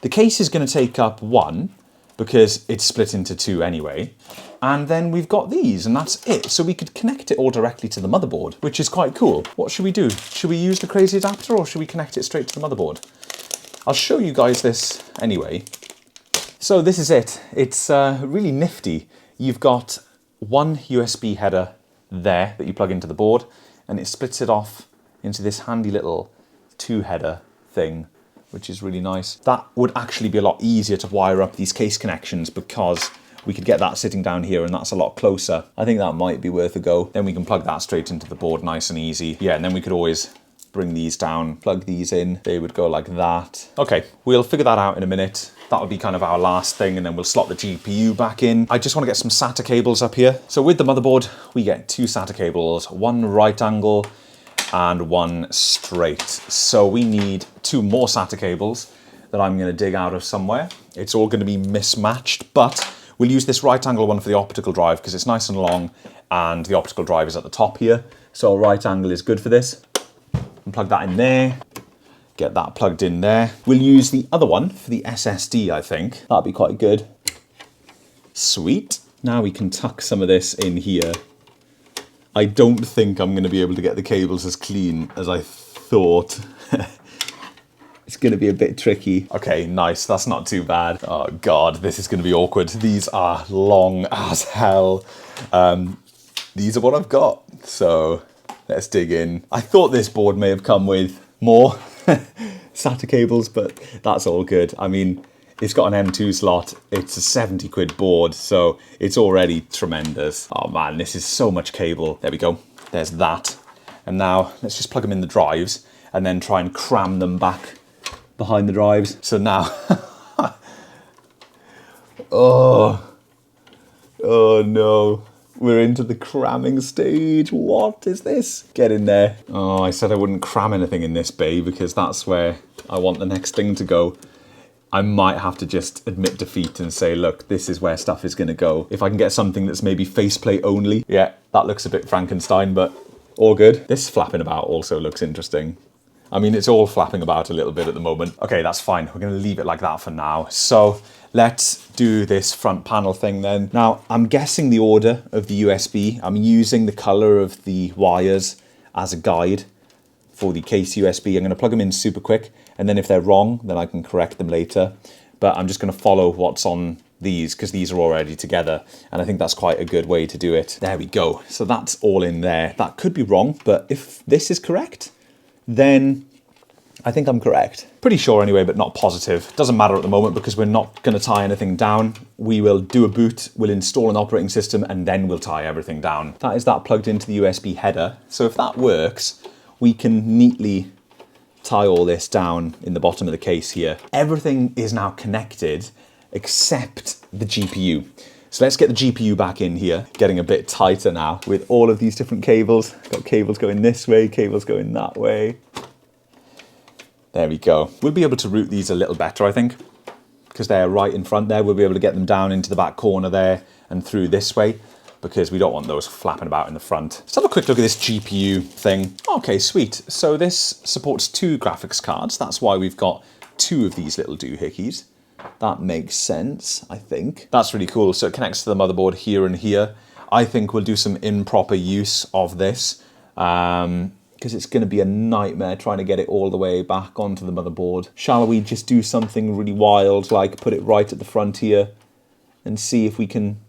the case is going to take up one because it's split into two anyway. And then we've got these, and that's it. So we could connect it all directly to the motherboard, which is quite cool. What should we do? Should we use the crazy adapter or should we connect it straight to the motherboard? I'll show you guys this anyway. So this is it. It's really nifty. You've got one USB header there that you plug into the board, and it splits it off into this handy little 2-header thing, which is really nice. That would actually be a lot easier to wire up these case connections because we could get that sitting down here and that's a lot closer. I think that might be worth a go. Then we can plug that straight into the board nice and easy. Yeah, and then we could always bring these down, plug these in. They would go like that. Okay, we'll figure that out in a minute. That would be kind of our last thing, and then we'll slot the GPU back in. I just want to get some SATA cables up here. So with the motherboard, we get 2 SATA cables, one right angle and one straight. So we need 2 more SATA cables that I'm going to dig out of somewhere. It's all going to be mismatched, but we'll use this right angle one for the optical drive because it's nice and long and the optical drive is at the top here. So a right angle is good for this. And plug that in there. Get that plugged in there. We'll use the other one for the SSD, I think. That'd be quite good. Sweet. Now we can tuck some of this in here. I don't think I'm going to be able to get the cables as clean as I thought. It's going to be a bit tricky. Okay, nice. That's not too bad. Oh God, this is going to be awkward. These are long as hell. These are what I've got. So let's dig in. I thought this board may have come with more SATA cables, but that's all good. I mean, It's got an M2 slot. It's a 70 quid board, so it's already tremendous. Oh man, this is so much cable. There we go. There's that. And now let's just plug them in the drives and then try and cram them back behind the drives. So now, oh no. We're into the cramming stage. What is this? Get in there. Oh, I said I wouldn't cram anything in this bay because that's where I want the next thing to go. I might have to just admit defeat and say, look, this is where stuff is going to go. If I can get something that's maybe faceplate only. Yeah, that looks a bit Frankenstein, but all good. This flapping about also looks interesting. I mean, it's all flapping about a little bit at the moment. Okay, that's fine. We're going to leave it like that for now. So let's do this front panel thing then. Now, I'm guessing the order of the USB. I'm using the color of the wires as a guide for the case USB. I'm going to plug them in super quick, and then if they're wrong, then I can correct them later. But I'm just going to follow what's on these because these are already together, and I think that's quite a good way to do it. There we go. So that's all in there. That could be wrong, but if this is correct, then I think I'm correct. Pretty sure anyway, but not positive. Doesn't matter at the moment because we're not going to tie anything down. We will do a boot, we'll install an operating system, and then we'll tie everything down. That is that plugged into the USB header. So if that works, we can neatly tie all this down in the bottom of the case here. Everything is now connected except the GPU. So let's get the GPU back in here, getting a bit tighter now with all of these different cables. Got cables going this way, cables going that way. There we go. We'll be able to route these a little better, I think, because they're right in front there. We'll be able to get them down into the back corner there and through this way because we don't want those flapping about in the front. Let's have a quick look at this GPU thing. Okay, sweet. So this supports 2 graphics cards. That's why we've got 2 of these little doohickeys. That makes sense, I think. That's really cool. So it connects to the motherboard here and here. I think we'll do some improper use of this because it's going to be a nightmare trying to get it all the way back onto the motherboard. Shall we just do something really wild, like put it right at the front here and see if we can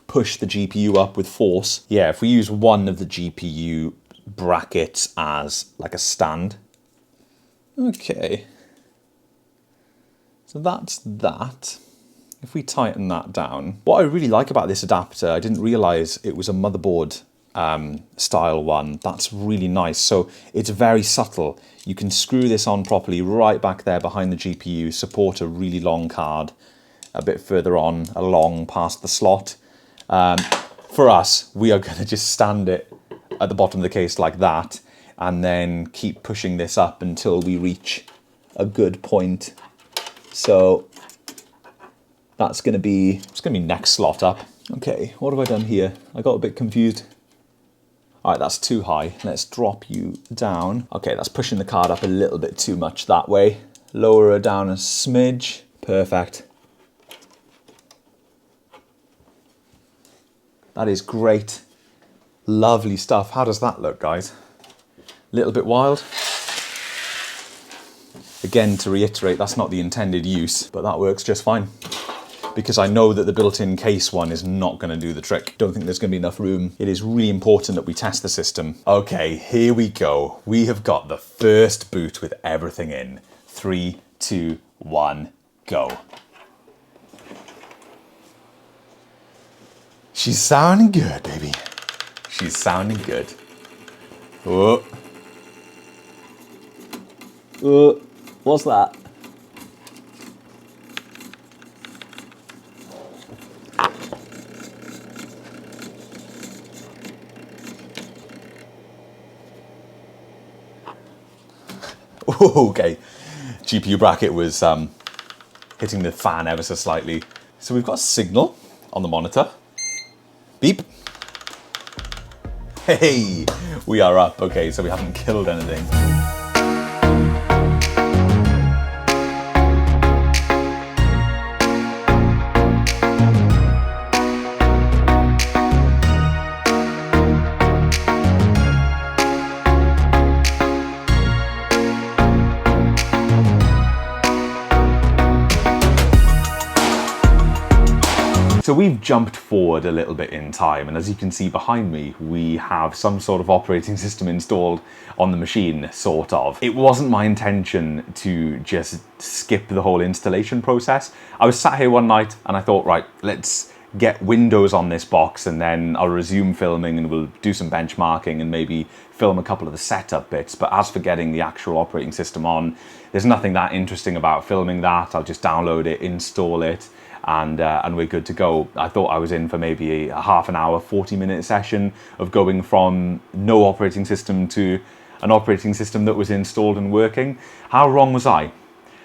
push the GPU up with force? Yeah, if we use one of the GPU brackets as like a stand. Okay. So that's that. If we tighten that down, what I really like about this adapter, I didn't realize it was a motherboard style one. That's really nice. So it's very subtle. You can screw this on properly right back there behind the GPU, support a really long card a bit further on along past the slot. For us, we are going to just stand it at the bottom of the case like that and then keep pushing this up until we reach a good point. So that's going to be, it's going to be next slot up. Okay, what have I done here? I got a bit confused. All right, that's too high. Let's drop you down. Okay, that's pushing the card up a little bit too much that way. Lower her down a smidge. Perfect. That is great. Lovely stuff. How does that look, guys? A little bit wild. Again, to reiterate, that's not the intended use, but that works just fine. Because I know that the built-in case one is not going to do the trick. Don't think there's going to be enough room. It is really important that we test the system. Okay, here we go. We have got the first boot with everything in. 3, 2, 1, go. She's sounding good, baby. She's sounding good. Oh. What's that? Okay, GPU bracket was hitting the fan ever so slightly. So we've got a signal on the monitor. Beep. Hey, we are up. Okay, so we haven't killed anything. So we've jumped forward a little bit in time, and as you can see behind me, we have some sort of operating system installed on the machine, sort of. It wasn't my intention to just skip the whole installation process. I was sat here one night and I thought, right, let's get Windows on this box and then I'll resume filming and we'll do some benchmarking and maybe film a couple of the setup bits. But as for getting the actual operating system on, there's nothing that interesting about filming that. I'll just download it, install it, and we're good to go. I thought I was in for maybe a half an hour, 40-minute session of going from no operating system to an operating system that was installed and working. How wrong was I?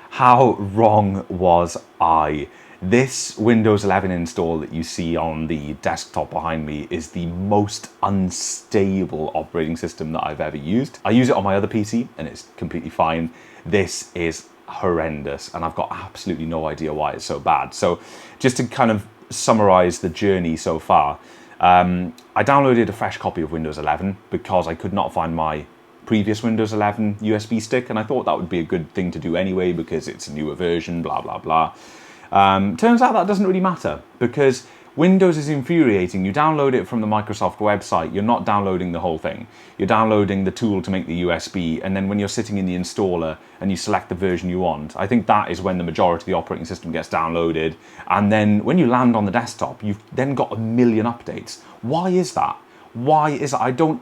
How wrong was I? This Windows 11 install that you see on the desktop behind me is the most unstable operating system that I've ever used. I use it on my other PC and it's completely fine. This is horrendous and I've got absolutely no idea why it's so bad. So just to kind of summarize the journey so far, I downloaded a fresh copy of Windows 11 because I could not find my previous Windows 11 USB stick, and I thought that would be a good thing to do anyway because it's a newer version, blah, blah, blah. Turns out that doesn't really matter because Windows is infuriating. You download it from the Microsoft website, you're not downloading the whole thing. You're downloading the tool to make the USB, and then when you're sitting in the installer and you select the version you want, I think that is when the majority of the operating system gets downloaded. And then when you land on the desktop, you've then got a million updates. Why is that? Why is that? I don't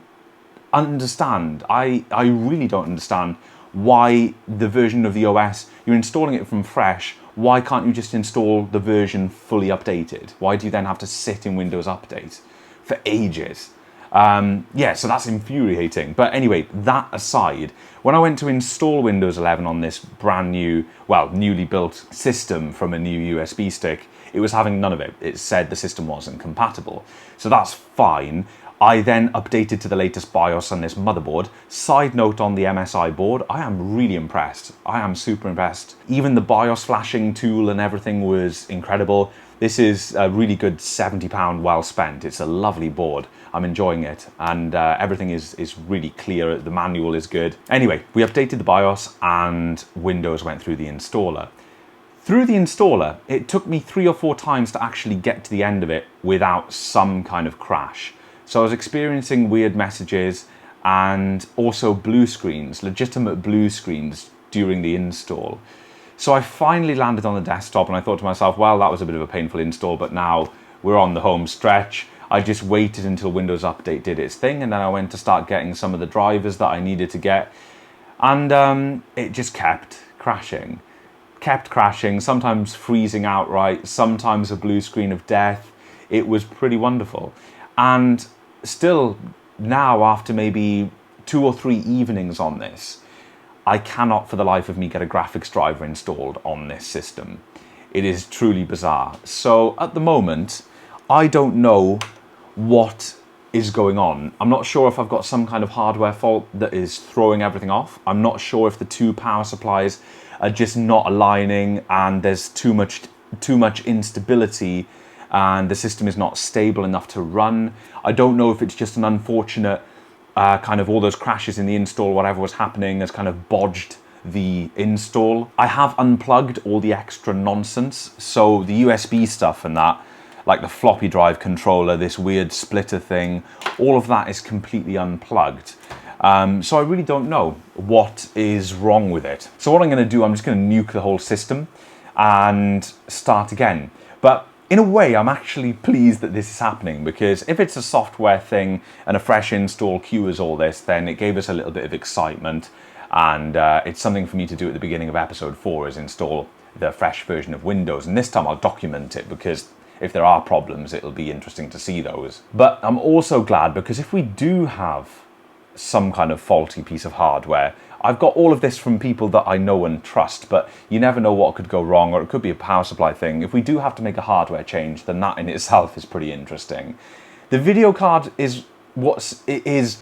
understand. I really don't understand why the version of the OS, you're installing it from fresh, why can't you just install the version fully updated? Why do you then have to sit in Windows Update for ages? Yeah, so that's infuriating. But anyway, that aside, when I went to install Windows 11 on this brand new, well, newly built system from a new USB stick, it was having none of it. It said the system wasn't compatible. So that's fine. I then updated to the latest BIOS on this motherboard. Side note on the MSI board, I am really impressed. I am super impressed. Even the BIOS flashing tool and everything was incredible. This is a really good £70 well spent. It's a lovely board. I'm enjoying it, and everything is really clear. The manual is good. Anyway, we updated the BIOS and Windows went through the installer. Through the installer, it took me 3 or 4 times to actually get to the end of it without some kind of crash. So I was experiencing weird messages and also blue screens, legitimate blue screens during the install. So I finally landed on the desktop and I thought to myself, well, that was a bit of a painful install, but now we're on the home stretch. I just waited until Windows Update did its thing, and then I went to start getting some of the drivers that I needed to get, and it just kept crashing, sometimes freezing outright, sometimes a blue screen of death. It was pretty wonderful. And still now, after maybe 2 or 3 evenings on this, I cannot for the life of me get a graphics driver installed on this system. It is truly bizarre. So at the moment, I don't know what is going on. I'm not sure if I've got some kind of hardware fault that is throwing everything off. I'm not sure if the 2 power supplies are just not aligning and there's too much instability and the system is not stable enough to run. I don't know if it's just an unfortunate kind of all those crashes in the install, whatever was happening has kind of bodged the install. I have unplugged all the extra nonsense. So the USB stuff and that, like the floppy drive controller, this weird splitter thing, all of that is completely unplugged. So I really don't know what is wrong with it. So what I'm going to do, I'm just going to nuke the whole system and start again. But in a way, I'm actually pleased that this is happening, because if it's a software thing and a fresh install cures all this, then it gave us a little bit of excitement, and it's something for me to do at the beginning of episode 4, is install the fresh version of Windows. And this time I'll document it, because if there are problems, it'll be interesting to see those. But I'm also glad, because if we do have some kind of faulty piece of hardware, I've got all of this from people that I know and trust, but you never know what could go wrong, or it could be a power supply thing. If we do have to make a hardware change, then that in itself is pretty interesting. The video card is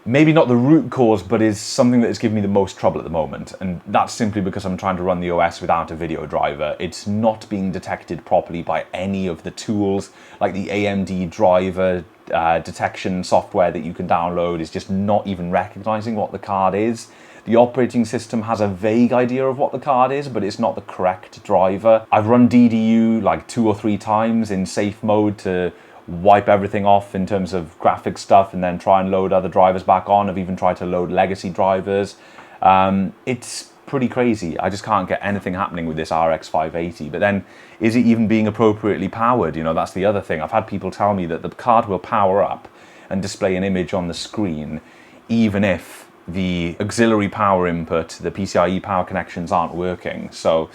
maybe not the root cause, but is something that is giving me the most trouble at the moment. And that's simply because I'm trying to run the OS without a video driver. It's not being detected properly by any of the tools, like the AMD driver detection software that you can download is just not even recognizing what the card is. The operating system has a vague idea of what the card is, but it's not the correct driver. I've run DDU like 2 or 3 times in safe mode to wipe everything off in terms of graphic stuff and then try and load other drivers back on. I've even tried to load legacy drivers. It's pretty crazy. I just can't get anything happening with this RX 580. But then, is it even being appropriately powered? You know, that's the other thing. I've had people tell me that the card will power up and display an image on the screen even if the auxiliary power input, the PCIe power connections aren't working. So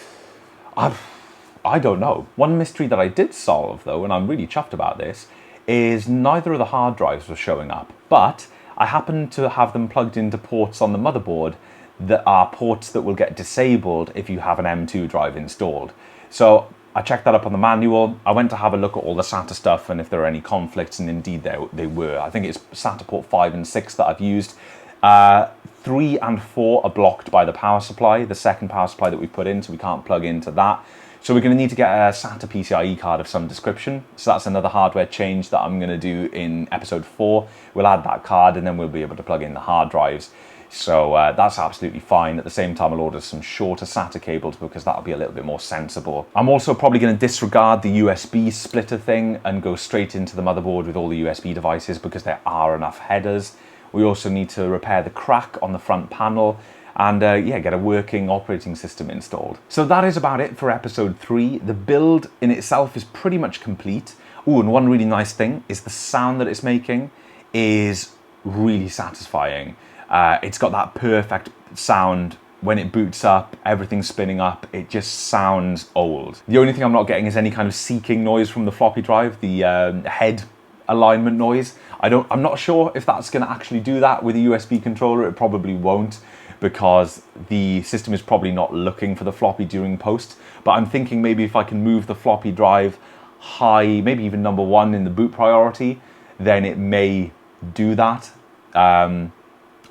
I don't know. One mystery that I did solve though, and I'm really chuffed about this, is neither of the hard drives were showing up, but I happen to have them plugged into ports on the motherboard that are ports that will get disabled if you have an M2 drive installed. So I checked that up on the manual. I went to have a look at all the SATA stuff and if there are any conflicts, and indeed they were. I think it's SATA port 5 and 6 that I've used. 3 and 4 are blocked by the power supply, the second power supply that we put in, so we can't plug into that. So we're going to need to get a SATA PCIe card of some description. So that's another hardware change that I'm going to do in episode 4. We'll add that card and then we'll be able to plug in the hard drives. So that's absolutely fine. At the same time, I'll order some shorter SATA cables because that'll be a little bit more sensible. I'm also probably going to disregard the USB splitter thing and go straight into the motherboard with all the USB devices because there are enough headers. We also need to repair the crack on the front panel and yeah, get a working operating system installed. So that is about it for episode 3. The build in itself is pretty much complete. Oh, and one really nice thing is the sound that it's making is really satisfying. It's got that perfect sound when it boots up, everything's spinning up, it just sounds old. The only thing I'm not getting is any kind of seeking noise from the floppy drive, the head alignment noise. I'm not sure if that's going to actually do that with a USB controller. It probably won't, because the system is probably not looking for the floppy during post. But I'm thinking maybe if I can move the floppy drive high, maybe even number 1 in the boot priority, then it may do that.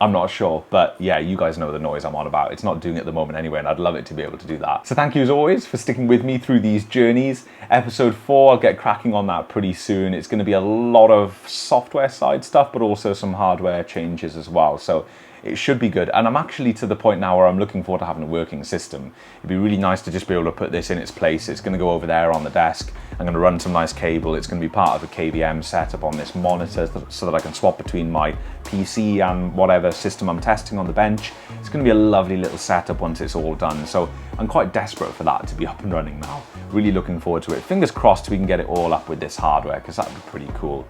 I'm not sure, but yeah, you guys know the noise I'm on about. It's not doing it at the moment anyway, and I'd love it to be able to do that. So thank you as always for sticking with me through these journeys. Episode 4, I'll get cracking on that pretty soon. It's going to be a lot of software side stuff, but also some hardware changes as well. So it should be good. And I'm actually to the point now where I'm looking forward to having a working system. It'd be really nice to just be able to put this in its place. It's going to go over there on the desk. I'm going to run some nice cable. It's going to be part of a KVM setup on this monitor so that I can swap between my PC and whatever system I'm testing on the bench. It's going to be a lovely little setup once it's all done. So I'm quite desperate for that to be up and running now. Really looking forward to it. Fingers crossed we can get it all up with this hardware because that would be pretty cool.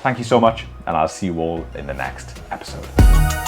Thank you so much, and I'll see you all in the next episode.